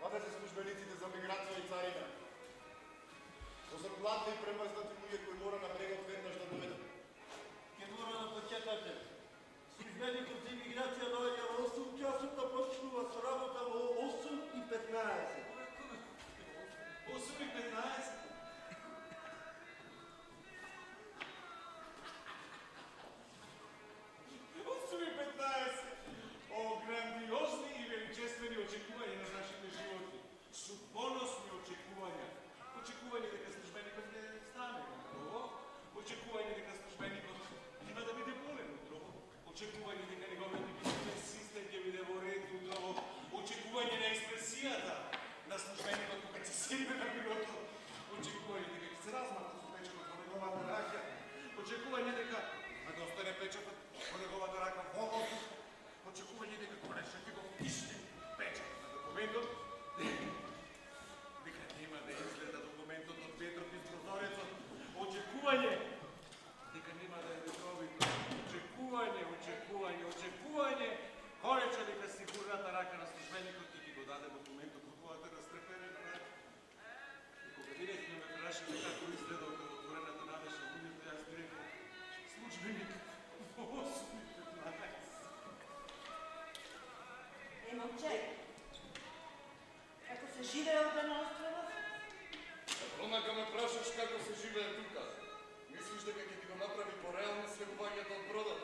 Ваде се службениците за миграција и царина. Со заплати и премрзнати луѓе кои мора на брегот веднаш да доведат. Ке мора да почекате. Службеникот за имиграција доаѓа во 8 часот, да почнува со работа во 8:15. 8:15? О, грандиозни и величествени очекувања на нашите животи. Судбоносни очекувања. Очекување дека службеникот ќе стане утрово. Очекување дека службеникот има да биде болен утрово. Очекување дека неговиот имунитет систем ќе биде во ред утрово. Очекување на експресијата на службеникот кога ќе седне на бюрото. Очекување дека ќе се размахне со печатот во неговата рака. Очекување дека да остане печатот во неговата рака во воздух. Очекување дека конечно ќе го втисне печат на документот, дека нема да изгледа документот од ветрот из прозорецот. Очекување дека нема да е ветровит. Очекување. Корече дека сигурната рака на службеникот ќе го даде документот во твојата растрепенета рака. И кога директно ме прашале како изгледа од отворената надеша луѓето, јас ти реков, службеник во 8:15. Момче, како се живее овде на островот? Онака ме прашаш како се живее тука. Мислиш дека ќе ти го направи пореално следувањето од бродот?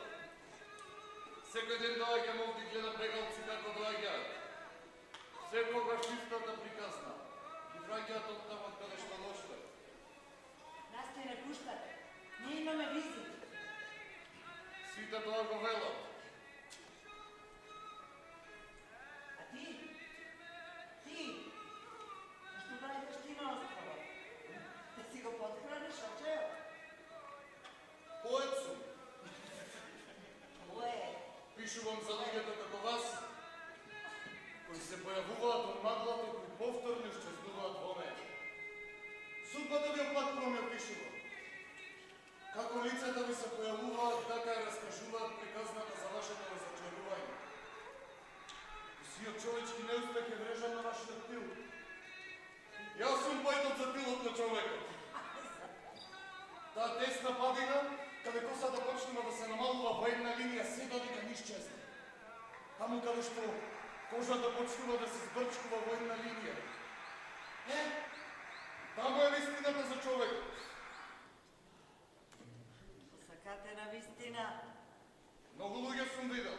Секој ден доаѓам овде и гледам бегалци како доаѓаат. Секогаш истата приказна. Ги враќаат од таму каде што дошле. Нас те не пуштате. Ние имаме визит. Сите тоа го велат. Што правиш ти на островот? Да си го подхраниш, очео? Поет сум. Поет? Пишувам за луѓето како вас, кои се појавуваат од маглата и кои повторно исчезнуваат во неја. Судбата ви оплакувам ја пишувам. Како лицата ви се појавуваат, така ја раскажуваат приказната за вашето разочарување. Сиот човечки неуспех е врежан на вашиот тил. Јас сум поетот за тилот на човекот. Таа тесна падина, каде косата почнува да се намалува во една линија, се додека не исчезне. Таму каде што кожата почнува да се збрчкува во една линија. Таму е вистината за човекот. Сакате на вистина? Многу луѓе сум видел.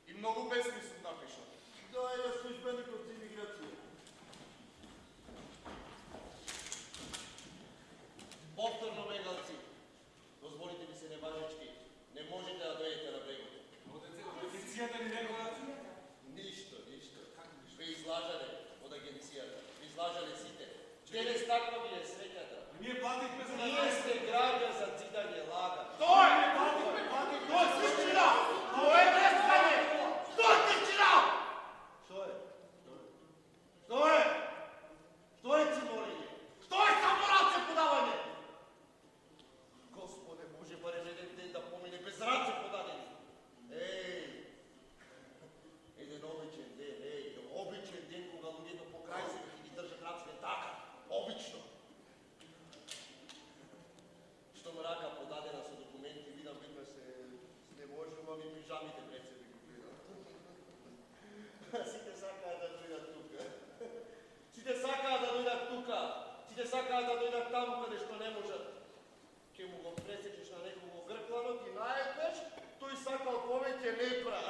И многу песни сум напишал. Доаѓа службеникот за имиграција. Повторно бегалци, дозволите ми се неважечки, не можете да дојдете на брегот. Агенцијата ни некоја? Ништо. Ве излажале од агенцијата, ве излажале сите. Денес таква ви е среќата. Ние платихме за Ние сте граѓа за цитање лага. Тој е тишина! Тоа е нестане! Тој е тишина! Што е? Што е? Што е циморење? Што е самораце подавање? Господе Боже, барем еден ден да помине без раце подадени. Еден обичен ден, кога луѓето покрај себе ќе ги држат раците така, обично. Што му рака подадена со документи, видам веднаш се снеможувам и пижамите пред себе ги гледам. Сите сакаат да дојдат тука. Сите сакаат да дојдат таму каде што не можат. Ке му го пресечеш на некого гркланот и наједнаш тој сакал повеќе не пра.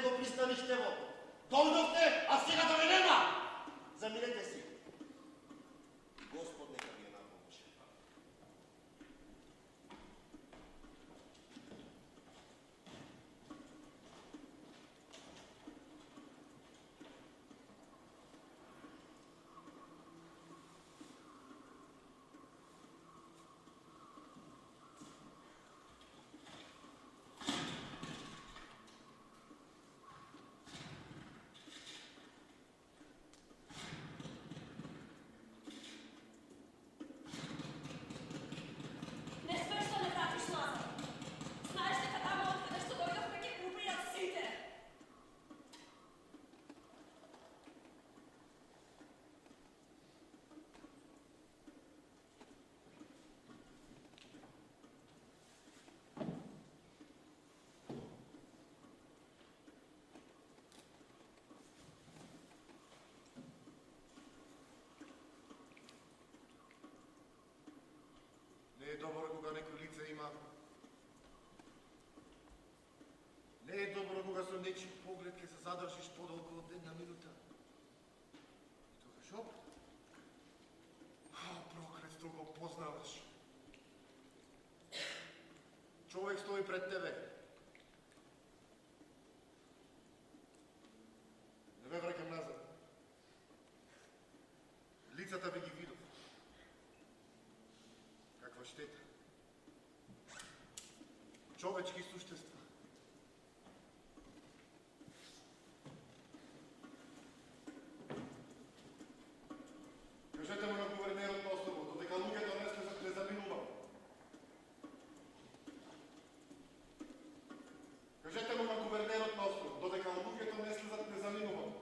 него пристанищево. Дойдохте, а сега да ме нема! Заминете си. Господ нека ви е на помощ. Не спеш да не вратиш назад. Знаеш дека тамо откъде што дојдовме ќе го убијат сите. Не е добро кога некој лице има. Не е добро кога со нечи поглед ќе се задржиш подолго од една минута. И тогаш оп. Проклетство го познаваш. Човек стои пред тебе. Не ме вракам назад. Лицата ви ги видов. Каква штета. Човечки суштества. Кажете му на гувернерот на островот, додека луѓето не слезат не заминува. Кажете му на гувернерот на островот, додека луѓето не слезат не заминува.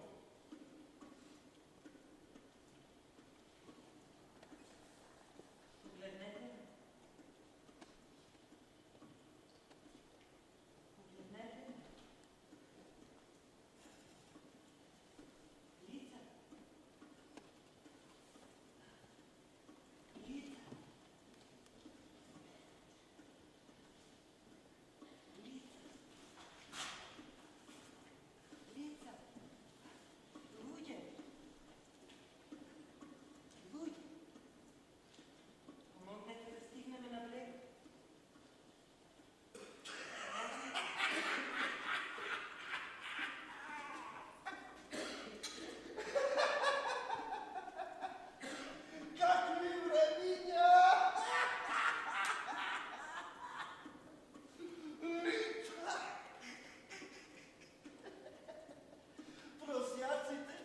Погледнете ме. Погледнете ме. Лица. Лица. Лица. Луѓе. Луѓе. Помогнете да стигнеме на брег. Какви времиња! Лица! Просјаците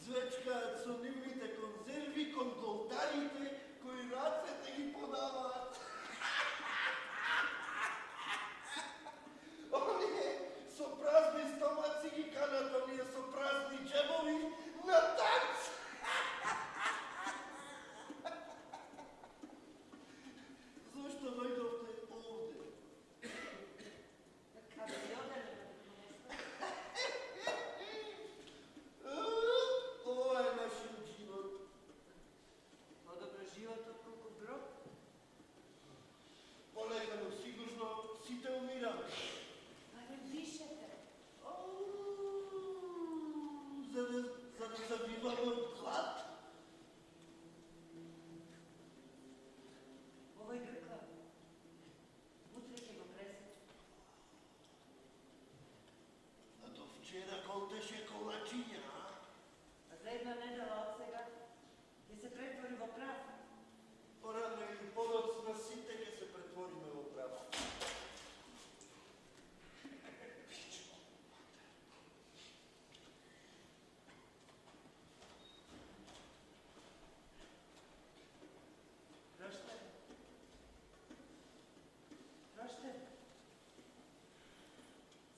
звечкаат со нивните конзерви кон голтарите кои рацете ги подаваат. Оние со празни стомаци ги канат оние со празни джебови на танц. Зошто дојдовте овде? Каде ја одеме на друго место? Ова е нашиот живот. Подобро живот отколку гроб. Полека, но сигурно сите умираме. Барем дишете. За да забиваме од глад. Овој гркла. Утре ќе го пресече. А до вчера колтеше колачиња, а? А за една недела од сега ќе се претвори во прав. Порано или подоцна сите ќе се претвориме во прав. Проште. Проште.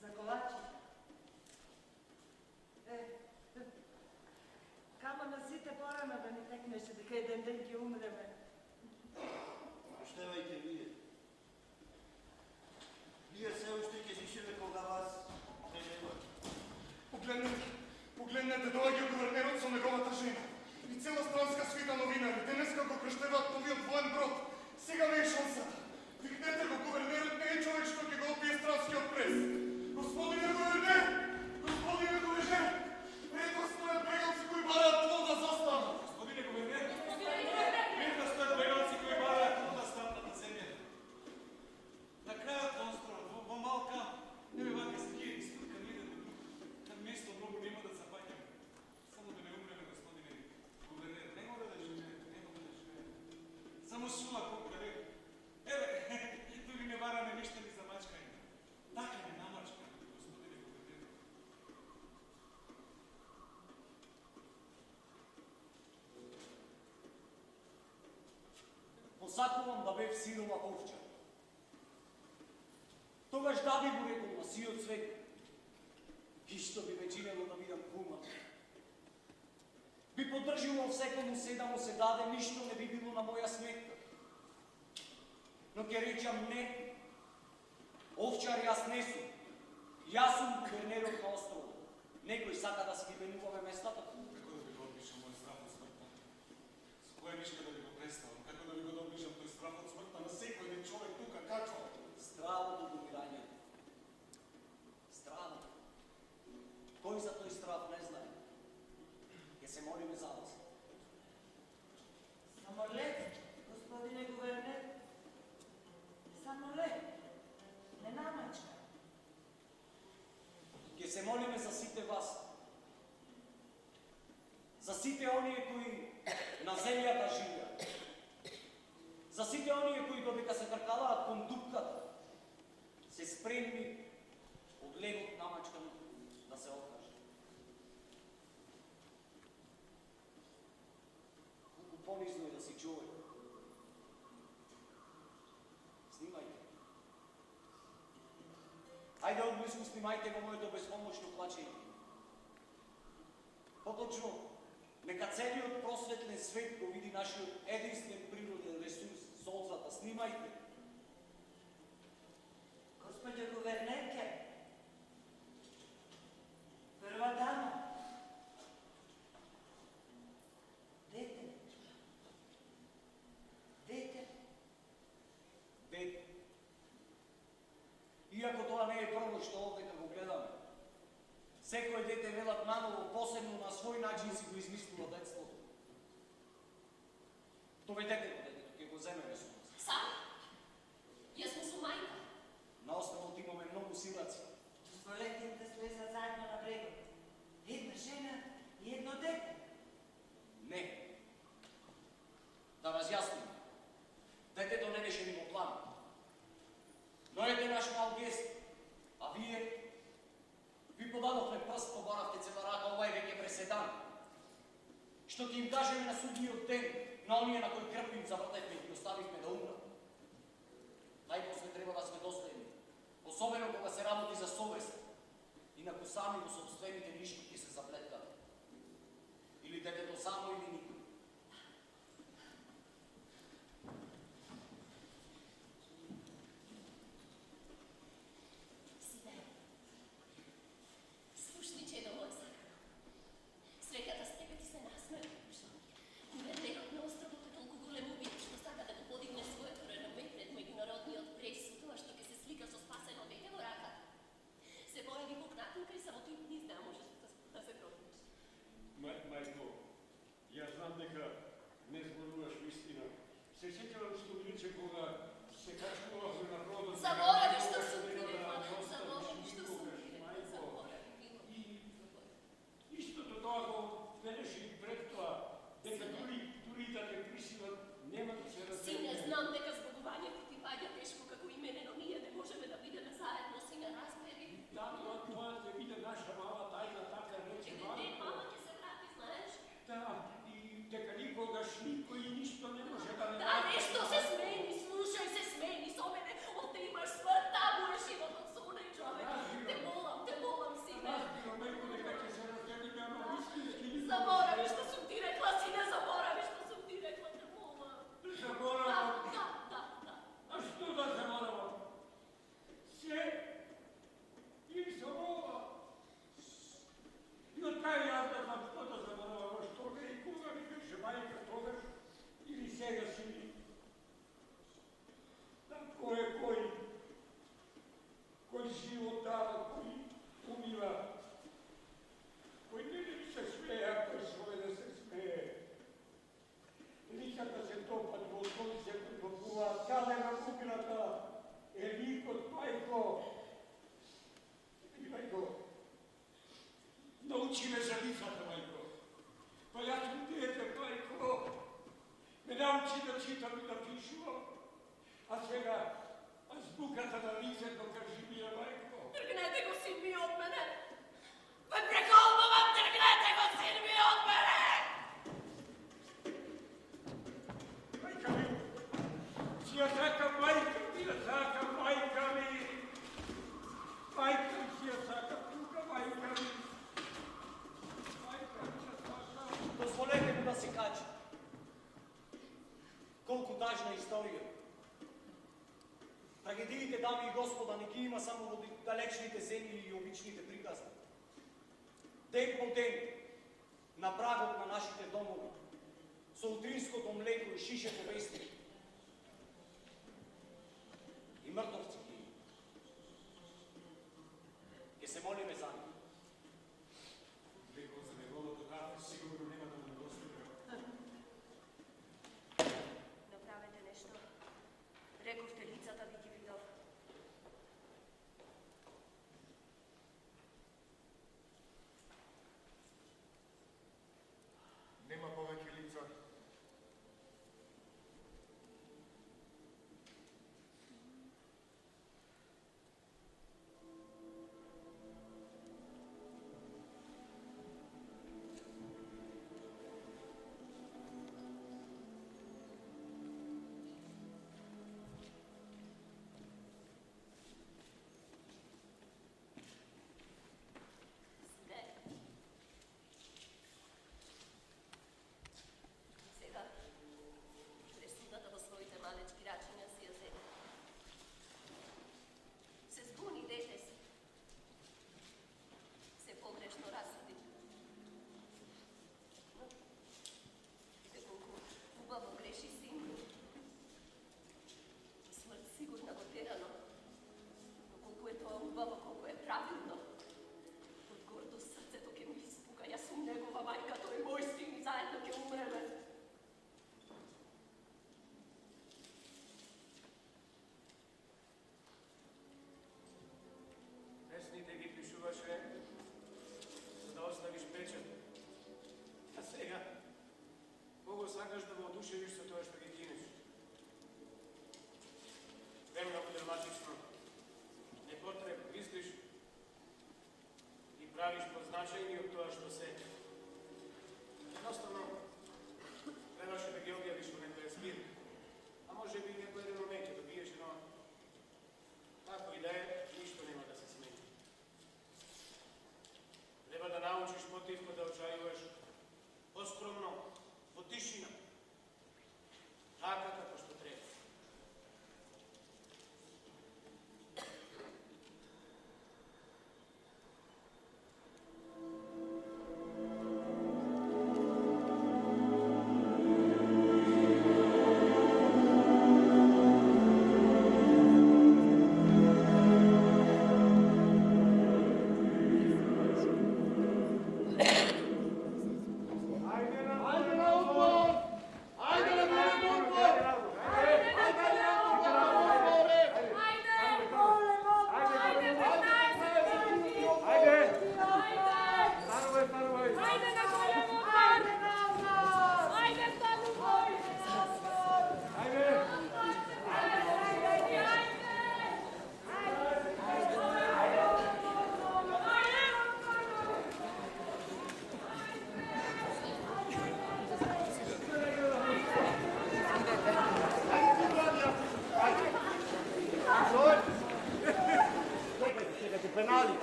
За колачи. Кама на сите порано да ни текнеше дека еден ден ќе умреме. Штевајте вие. Ние се уште ќе дишеме кога вас не нема. Погледнете, доаѓа гувернерот со неговата жена. И цела странска свита новинари. Денеска го крштеваат новиот воен брод. Сега не е шансата. Викнете го, гувернерот не е човек што ќе го опие странскиот прес. Господине гувернер! сакувам да бев сирова овчар. Тогаш да би му рекол на сиот свет, и што би ме чинело да бидам хуман. Би поддржувал секому се да му се даде, ништо не би било на моја сметка. Но ќе речам не, овчар јас не сум. Јас сум гувернерот на островот. Некој сака да си ги менуваме местата. Како да ви го опишам мој страх од смртта? Со која мишка да ви го представам? Како да ви го опишам тој страх од смртта на секој ден човек тука? Како? Здравото до умирањето. Здравото. Кој за тој здрав не знае. Ќе се молиме за вас. Само лек, господине гувернер. Само лек. Не намачка. Ќе се молиме за сите вас. За сите оние кои на земјата живеат. За сите оние кои додека се тркалаат кон дупката, се спремни од легот намачкан да се откажат. Колку понизно е да си човек. Снимајте. Ајде одблизко снимајте го моето безпомошно плачење. Поточно, нека целиот просветлен свет го види нашиот единствен природен ресурс, солзата. Снимајте. Госпоđo guvernerke, prva dama, dete, dete. Дете. Иако тоа не е прво што овде го гледаме. Секој дете велат наново, посебно на свој начин си го измислува детството. Доведете го детето, ќе го земеме со нас. Сам? Јас му сум мајка. На островот имаме многу сираци. Позволете им да слезат заедно на брегот. Една жена и едно дете. Не. Да разјасним. Детето не беше ни во план. Но ете наш мал гест. А ви подадовме прст, побаравте цела рака, ова е веќе преседан. Што ќе им кажеме на судниот ден, на оние на кои крп им завртевме и ги оставивме да умрат. Најпосле треба да сме достојни, особено кога се работи за совест, инаку сами во собствените нишки ќе се заплеткаме. Или детето само или никој. Сине, слушни че до мој сакра. Среќата с тебе ти се насмева. Гувернерот на островот е толку голем убиец што сака да го подигне своето реноме пред меѓународниот прес со тоа што ќе се слика со спасено дете во раката. Се појави покнатинка и само ти не знае можеш да се пробиш. Мајко, јас знам дека не зборуваш вистина. Се сеќавам што ми рече кога се качувавме на бродот. Заборави што сум ти рекла, заборави што сум ти рекла, заборави било. Истото тоа го велеше и пред тоа, дека дури да те присилат, нема да се разбере. Сине, знам дека збогувањето ти паѓа тешко како и мене, но ние не можеме да бидеме заедно, сине, разбери. Да, тоа ќе биде наша мала тајна, така рече Не, мама ќе се врати, знаеш? Да, и дека никогаш никој ништо не може да не... Да, нешто се смени, слушај се смени со мене, овде имаш смрт, таму е животот, сонеј човек. Те молам, сине. Заборави што сум ти рекла, сине, заборави што сум ти рекла, те молам. Заборавам? Да. А што да заборавам? Се им заборава. важна историја. Трагедиите, дами и господа, не ги има само во далечните земји и обичните приказни. Ден по ден, на прагот на нашите домови, со утринското млеко и шишето вести, и мртовци ги има. Ке се молиме за нив. Леко за неговото кафе сигурно нема да му недостига. Направете нешто. Рековте лицата ви ги видов. Нема повеќе лица. Сега, пресудата во своите малечки рачиња си ја зема. Се збуни дете си. Се погрешно расуди. Виде колку убаво греши синко. Смрт сигурна го терано. Но колку е тоа убаво, колку е правилно. Од гордост срцето ке ми испука. Јас сум негова мајка, тој е мој син и заедно ке умреме. Песните ги пишуваше, за да оставиш печат. А сега, кого сакаш да го одушевиш со тоа што ги кинеш? Премногу драматично. Непотребно мислиш и правиш позначајни од тоа што се. Едноставно, требаше да ги објавиш во некоја збирка. А може би некој реноме ќе добиеш, но како и да е, ништо нема да се смени. Треба да научиш потивко да очајуваш, поскромно, во тишина, така како што треба.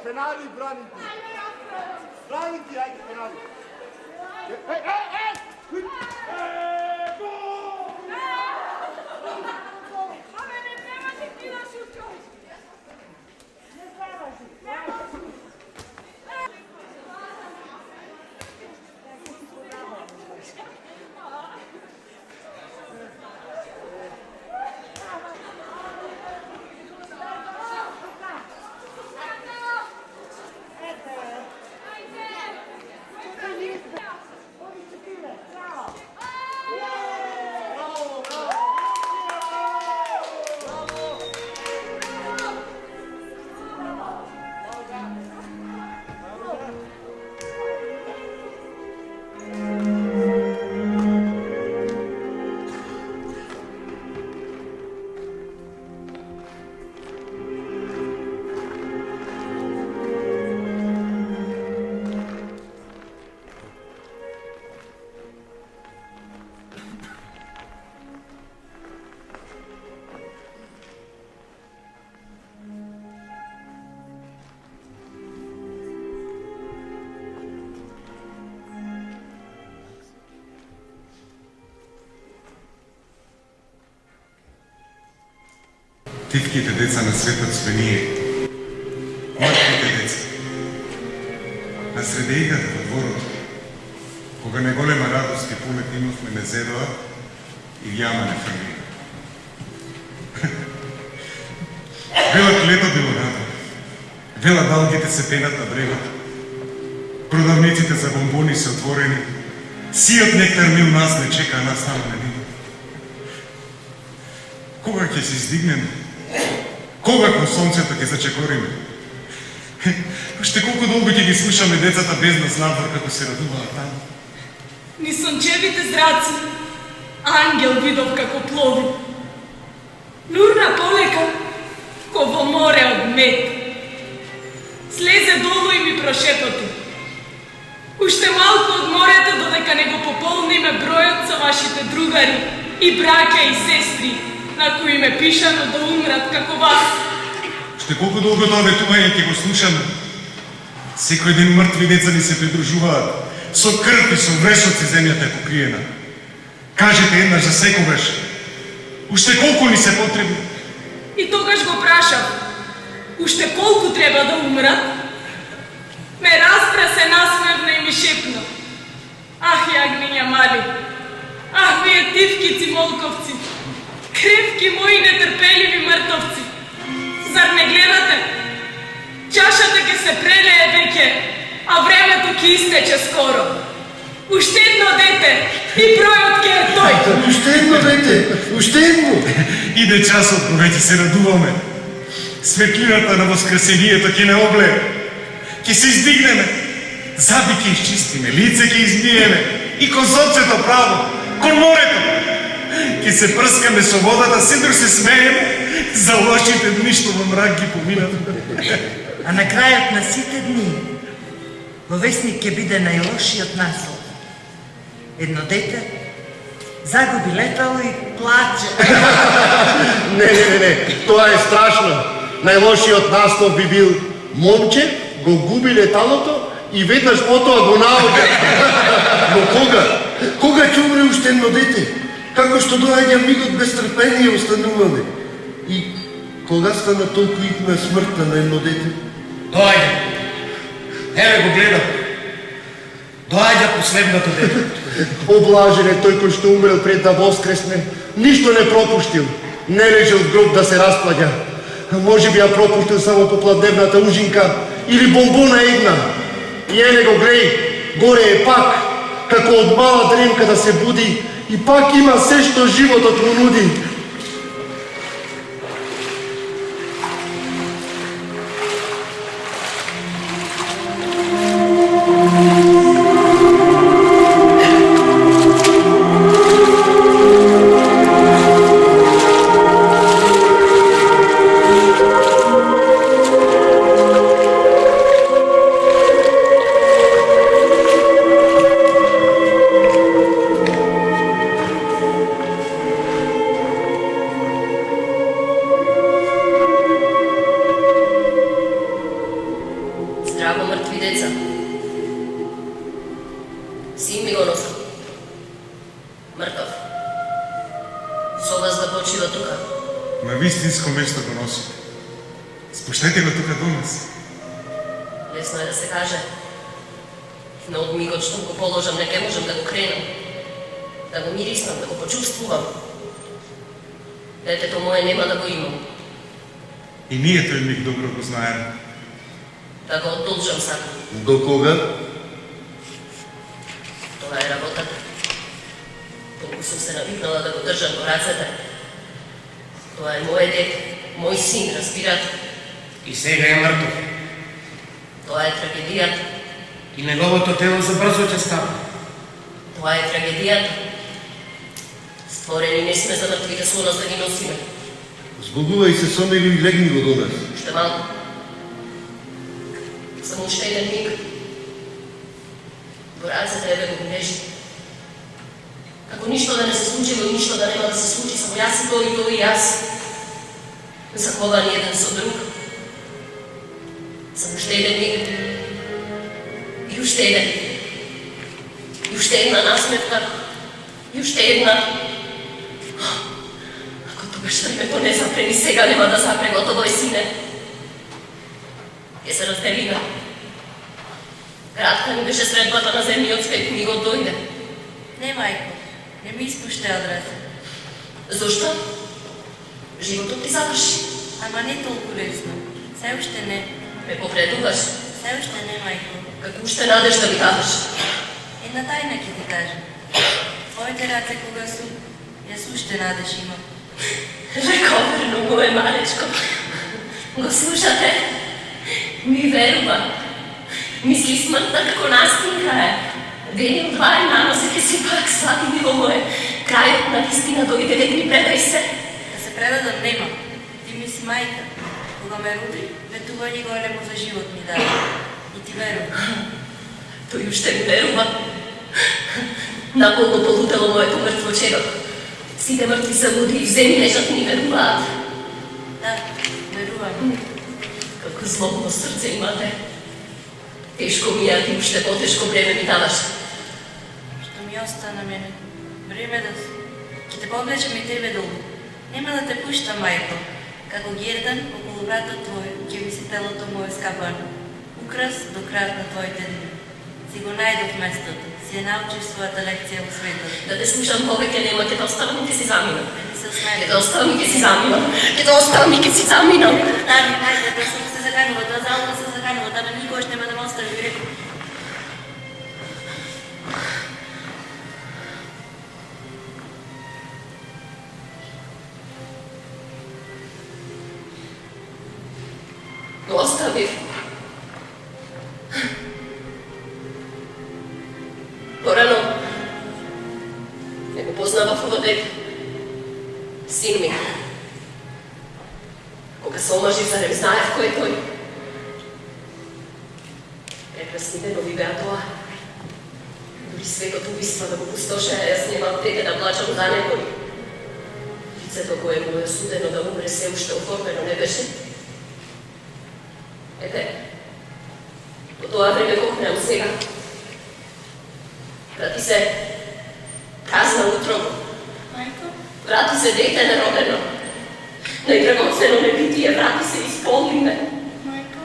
Penali, braniti! Braniti, ajde, penali! Ajde! Тивките деца на светот сме ние. Мртвите деца. Насреде играта во дворот, кога неголема радост и полет имавме не зедоа и јама не фрли. Велат лето било надо. Вела далгите се пенат на брегот. Продавниците за бомбони се отворени. Сиот нектар мил нас не чека, а нас само не види. Кога ќе се издигнеме? Кога кон сонцето ќе зачекориме? Уште колку долго ќе ги слушаме децата без нас надвор како се радуваат таму? Ни сончевите зраци, ангел видов како плови. Нурна полека, ко во море од мед. Слезе долу и ми прошепоти. Уште малку од морето додека не го пополниме бројот со вашите другари и браќа и сестри, на кои ме пишано да умрат како вас. Уште колку долго тоа ветување ќе го слушаме? Секој ден мртви деца ни се придружуваат. Со крв и со врешоци земјата е покриена. Кажете еднаш за секогаш. Уште колку ни се потребни? И тогаш го прашав. Уште колку треба да умрат? Ме распра се насмевна и ми шепна. Ах, јагниња мали. Ах, вие тивкици молковци. Кревки мои нетрпеливи мртовци. Зар не гледате? Чашата ќе се прелее веќе, а времето ќе истече скоро. Уште едно дете и бројот ќе е тој. Уште едно дете, уште едно. Иде часот кога ќе се радуваме. Светлината на воскресението ќе не облее. Ќе се издигнеме. Заби ќе изчистиме, лице ќе измиеме. И кон сонцето право, кон морето. Ќе се прскаме со водата, седро се смееме за лошите дни што во мрак ги поминат. А на крајот на сите дни, во весник ќе биде најлошиот наслов. Едно дете загуби летало и плаче. Не, тоа е страшно. Најлошиот наслов би бил момче го губи леталото и веднаш потоа го наоѓа. Но кога? Кога ќе умре уште едно дете? Како што доаѓа мигот без трпение остануваме. И кога стана толку итна смртта на едно дете? Доаѓа. Еве го гледам. Доаѓа последното дете. Облажен е тој кој што умрел пред да воскресне. Ништо не пропуштил. Не лежи од гроб да се расплаѓа. Може би ја пропуштил само попладневната ужинка или бомбона една. И ене го глеј, горе е пак, како од мала дремка да се буди и пак има се што животот му нуди. Здраво, мртви деца. Син ми го носам. Мртов. Со вас да почива тука. На вистинско место го носи. Спуштете го тука до нас. Лесно е да се каже. Но од мигот што го положам, не ке можам да го кренам. Да го мириснам, да го почувствувам. Детето мое нема да го имам. И ние тој миг добро го знаеме. Да го одолжам сакам. До кога? Тоа е работата. Толку сум се навикнала да го држам во рацете. Тоа е моје дете, мој син, разбирате. И сега е мртов. Тоа е трагедијата. И неговото тело за брзо ќе става. Тоа е трагедијата. Створени не сме за мртвите со нас да ги носиме. Збогувај се со него и легни го до нас. Уште малку. Само уште еден миг. Во рацете еве го гнежи. Ако ништо да не се случи, во ништо да нема да се случи, само јас и тој и јас. Заковани еден со друг. Само уште еден миг. И уште еден. И уште една насмевка. И уште една. Ако Когаш времето не запре, ни сега нема да запре, готово е, сине. Ке се разделиме. Кратка ни беше средбата на земниот свет, ми го дојде. Не, мајко, не ми испуште одраза. Зошто? Животот ти заврши. Ама не толку лесно. Се уште не. Ме попредуваш. Се уште не, мајко. Како уште надеш да ми кажеш? Една тајна ќе ти кажем. Твоите раце кога су, јас уште надеш имам. Лековерно му е, малечко. Го слушате? Ми верува. Мисли смртта како настинка е. Дени отвари наносе, ке си пак слаби, мило мое. Крајот на вистина дојде, дек ми предај се. Да се предадам нема. Ти ми си мајка. Кога ме роди, ветување големо за живот ми даде. И ти верувам. Тој уште ми верува. Наполно полутело моето мртво чедо. Сите мртви са луди и в земи лежат и ни веруваат. Да, верувам. Како злобно срце имате. Тешко ми е, а ти уште потешко време ми даваш. Што ми остана мене? Време да... Ке те повлечем и тебе долу. Нема да те пуштам, мајко. Како гердан околу вратот твој, ќе виси телото мое скапано. Украс до крајот на твоите дни. Си го најдов местото. Си ја научив својата лекција во светот. Да те слушам повеќе нема, ќе те оставам и ќе си заминам. Не се осмели. Ќе те оставам и ќе си заминам. Ќе те оставам и ќе си заминам. Тави, најде, да сум се заканува, да заудно се заканува, да никош нема да ме остави, ви реков. Го оставив. Порано не го познавав ова дете. Син ми. Кога се омажив, зарем знаев кој е тој. Прекрасни денови беа тоа. Дори светот убиства да го пустошеа, јас немам дете да плачам за некој. Лицето кое му е судено да умре се уште оформено не беше. Ете, по тоа време кохнеам сега. Врати се казна утрово. Мајко? Врати се дете неродено. Најдрагоцено небитие, врати се исполни ме. Мајко?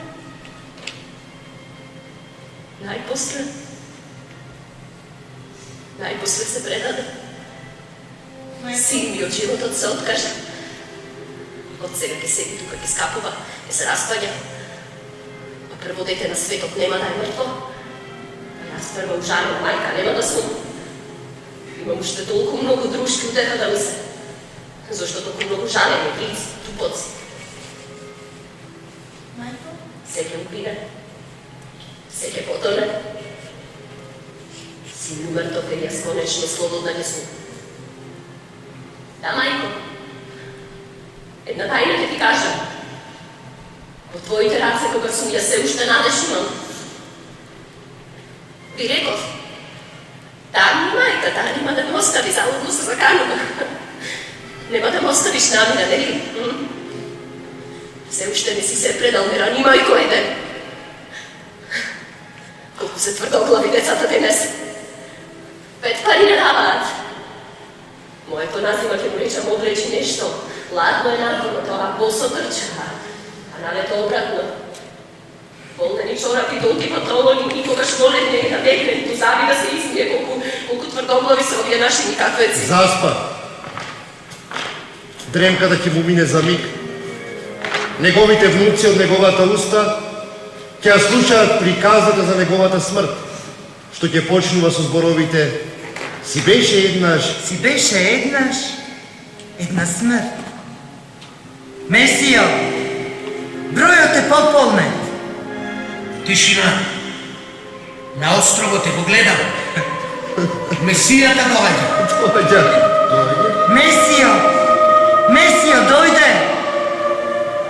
Најпосле се предаде. Мајко? Син ми од животот се откажа. Од сега ке седи тука, ке скапува, ке се распаѓа. А прво дете на светот нема да е мртво. Јас прва ужарена мајка нема да сум. Имам уште толку многу дружки утеха да ми се. Зошто толку многу жалени, блици, тупоци. Мајко? Се ќе убине. Се ќе потоне. Син умртов е јас конечно слободна не сум. Да, мајко. Една тајна ќе ти кажам. Во твоите раце кога сум јас се уште надеш имам. Ви реков, таа ми мајка, таа нема да ме остави, залудно се заканува. Нема да ме оставиш намира, нели? Се уште не си се предал, ме ранимај кој ден. Колку се тврдоглави децата денес. 5 пари не даваат. Моето назима ќе му речам облечи нешто. Ладно е надворно тоа, босо трча, а налето обратно. Волнени чорапи долги панталони, никогаш волетне да бегне, ниту заби да се измие, колку тврдоглави се овие наши никаквеци. Заспа. Дремката ќе му мине за миг. Неговите внуци од неговата уста ќе ја слушаат приказата за неговата смрт, што ќе почнува со зборовите Си беше еднаш една смрт. Месио, бројот е пополнет. Тишина. На островот те го гледам. Месијата доаѓа. Месио, дојде.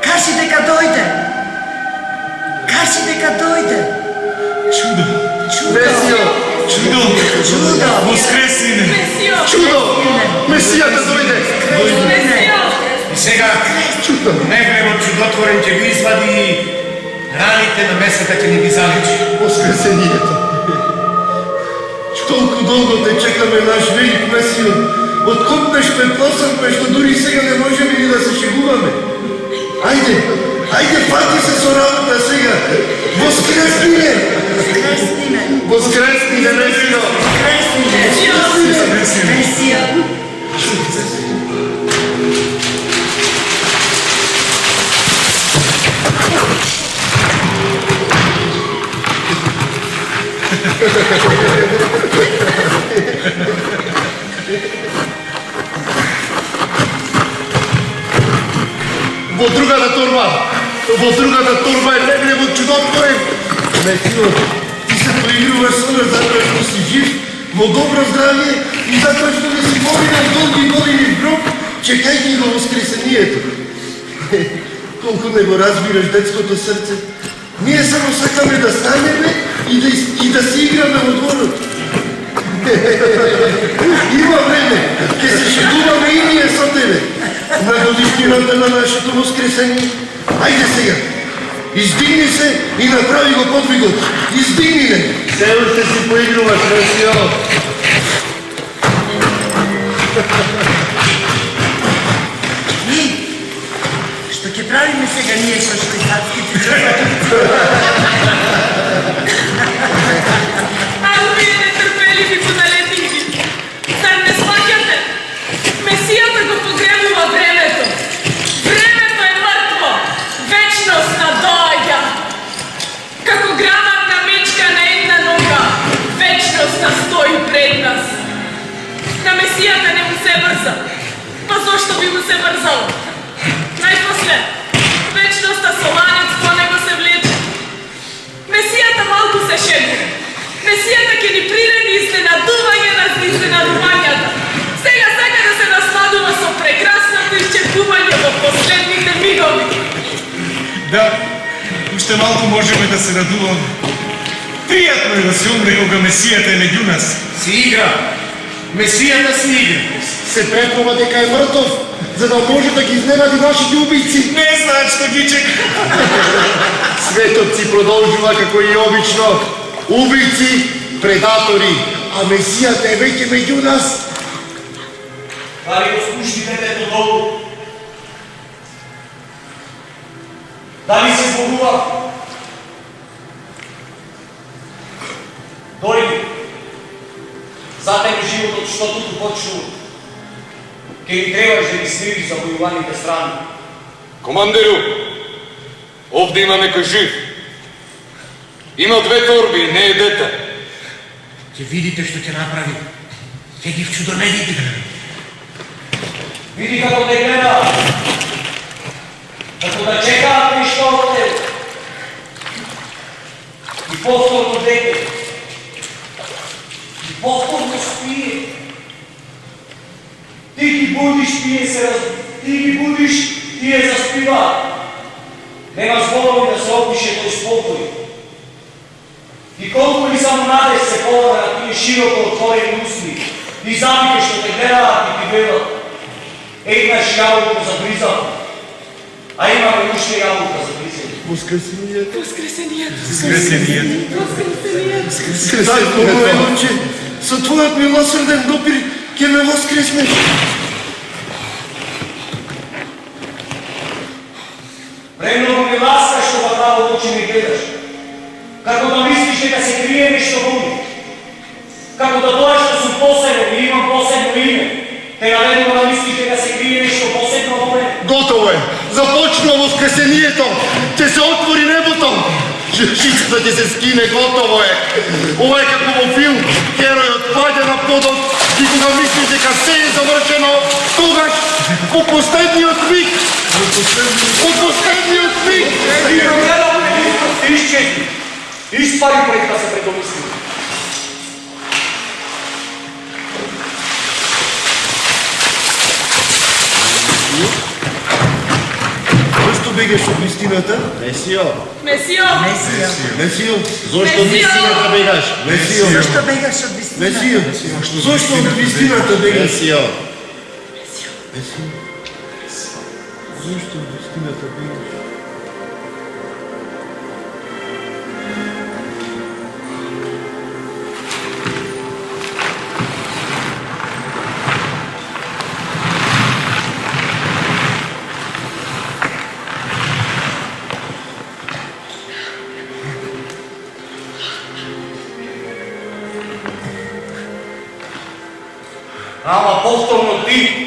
Кажи дека дојде. Чудо! Воскресне! Чудо! Месијата дојде! И сега, негледот чудотворен ќе ги извади и раните на месата ќе ни ги залечи. Воскресението! Толку долго те чекаме, наш велик Месио, Откот ме шпеплосахме, што дури сега не можеме ни да се шегуваме. Ајде, фати се со работа сега. Воскресни ме! Воскресни ме, Месио! Месио! Во другата торба е неговиот чудотворен. Месио, ти се поигруваш со нас затоа што си жив, во добро здравје и затоа што не си поминал долги години в гроб, чекајќи го воскресението. Колку не го разбираш детското срце. Ние само сакаме да станеме и да си играме во дворот. Има време, ќе се шегуваме и ние со тебе. На годишнината на нашето воскресение. Ајде сега, издигни се и направи го подвигот. Издигни не. Се уште си поигруваш, Месио. Што ќе правиме сега ние со швајцарските чорбаки? Ау, вие нетрпеливи подалетинки! Зар не сваќате? Месијата го погребува времето. Времето е мртво. Вечноста доаѓа. Како грамадна мечка на една нога, вечноста стои пред нас. На Месијата не му се брза. Па зошто би му се брзало? Најпосле, вечноста со ланец по него се влече. Месијата малку се шегува. Месијата ќе ни приреди изненадување на изненадувањата. Сега сака да се насладува со прекрасното исчекување во последните мигови. Да, уште малку можеме да се радуваме. Пријатно е да се умре кога Месијата е меѓу нас. Си игра. Месијата си игра. Се претвора дека е мртов, за да може да ги изненади нашите убийци. Не знаат што ги чека. Светот си продолжува како и обично. Убийци, предатори, а Месијата е веќе меѓу нас. Дали го спушти детето долу? Дали се Богува? Дојди. Затем животот што туку почнува. Ке ни требаш да ги смириш завојуваните страни. Командиру, овде има некој жив. Има 2 торби, не е дете. Ќе видите што ќе направи. Ќе ги вчудонеди. Види како те гледа. Како да чекаат нешто од тебе. И повторно дете. И повторно спие. Ти ги будиш, тие заспиваат. Нема зборови да се опише тој спокој. И колку ли само надеж се полага на тие широко отворени усни, и замите што те гледаат и ти велат. Еднаш јаболко забризав, а имаме уште јаболка забризани. Воскресението. Татко мој оче, со твојот милосрден допир ќе ме воскреснеш. Премногу ми ласка што вака очи ме гледаш. Како да мислиш дека се крие нешто во мене. Како да тоа што сум посебен и имам посебно име, те наведува да мислиш дека се крие нешто посебно во мене. готово е. Започнува воскресението. Ќе се отвори небото. Жицата ќе се скине, готово е. Ова е како во филм. Геројот паѓа на подот и кога мислиш дека се е завршено, тогаш по последниот миг. По последниот миг. И гледаме изчезни. Испари пред да се предомисли. Зошто бегаш од вистината? Месио. Месио! Месио. Зошто од вистината бегаш? Месио. Зошто бегаш од вистината? Месио. Зошто од вистината бегаш? Месио. Месио. Зошто од вистината бегаш? Ама повторно ти.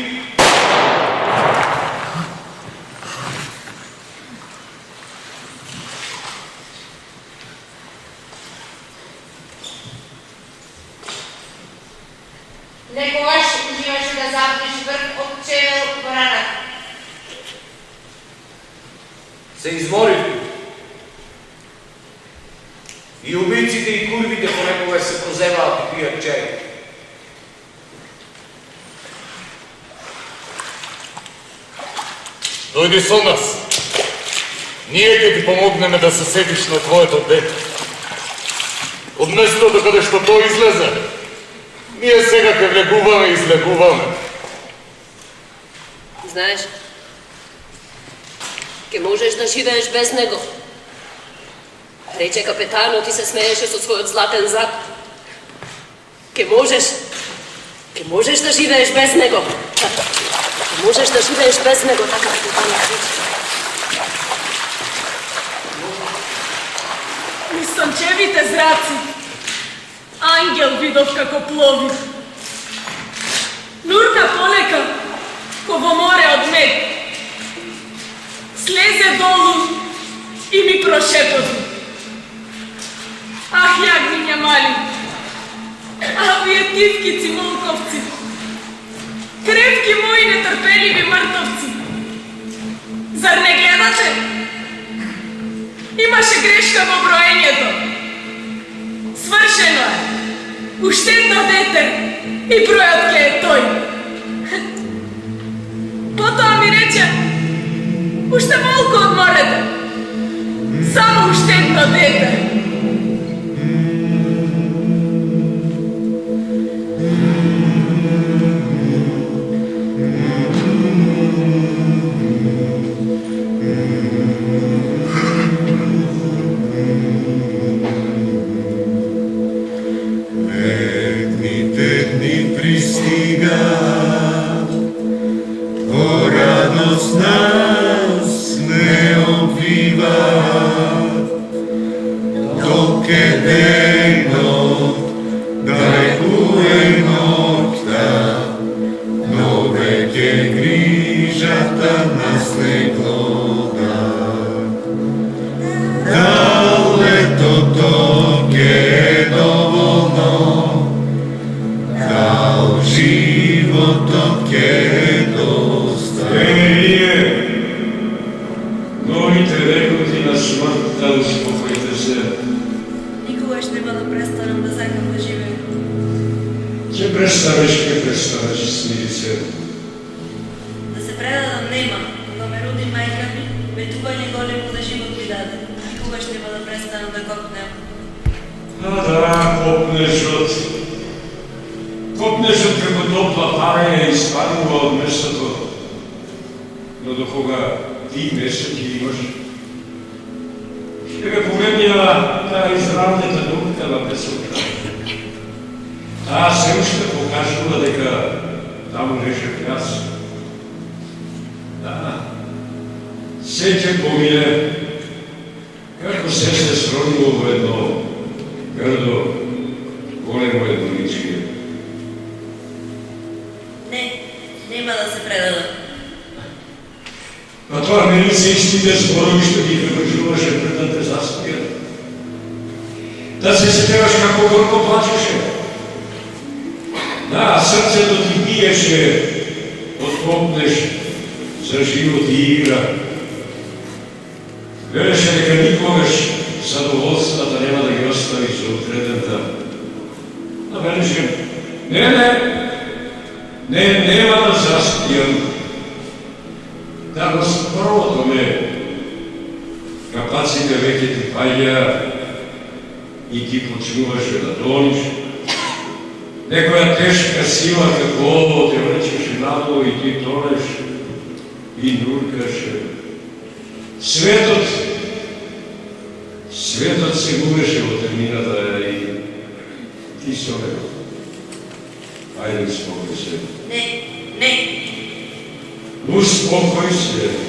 Некогаш уживаше да запнеш връх от чевел в раната. Се изморив. И убийците и курвите понекога се прозеваат и пият чай. Дојди со нас. Ние ќе ти помогнеме да се сетиш на твоето дете. Од местото каде што тој излезе, ние сега ќе влегуваме и излегуваме. Знаеш, ке можеш да живееш без него. Рече капетанот и се смееше со својот златен зад. Ке можеш да живееш без него. Ке можеш да живееш без него, така капетанот рече. Низ сончевите зраци, ангел видов како плови. Нурна полека, ко во море од мед. Слезе долу и ми прошепоти. Ах, јагниња мали, а вие тивкици молковци, кревки мои нетрпеливи мртовци, зар не гледате? Имаше грешка во броењето. Свршено е. Уште едно дете и бројот ке е тој. Потоа ми рече, уште малку одморете. Само уште едно дете. Светот се губеше во темнината и ти со него. Ајде, успокој се. Не. Успокој се.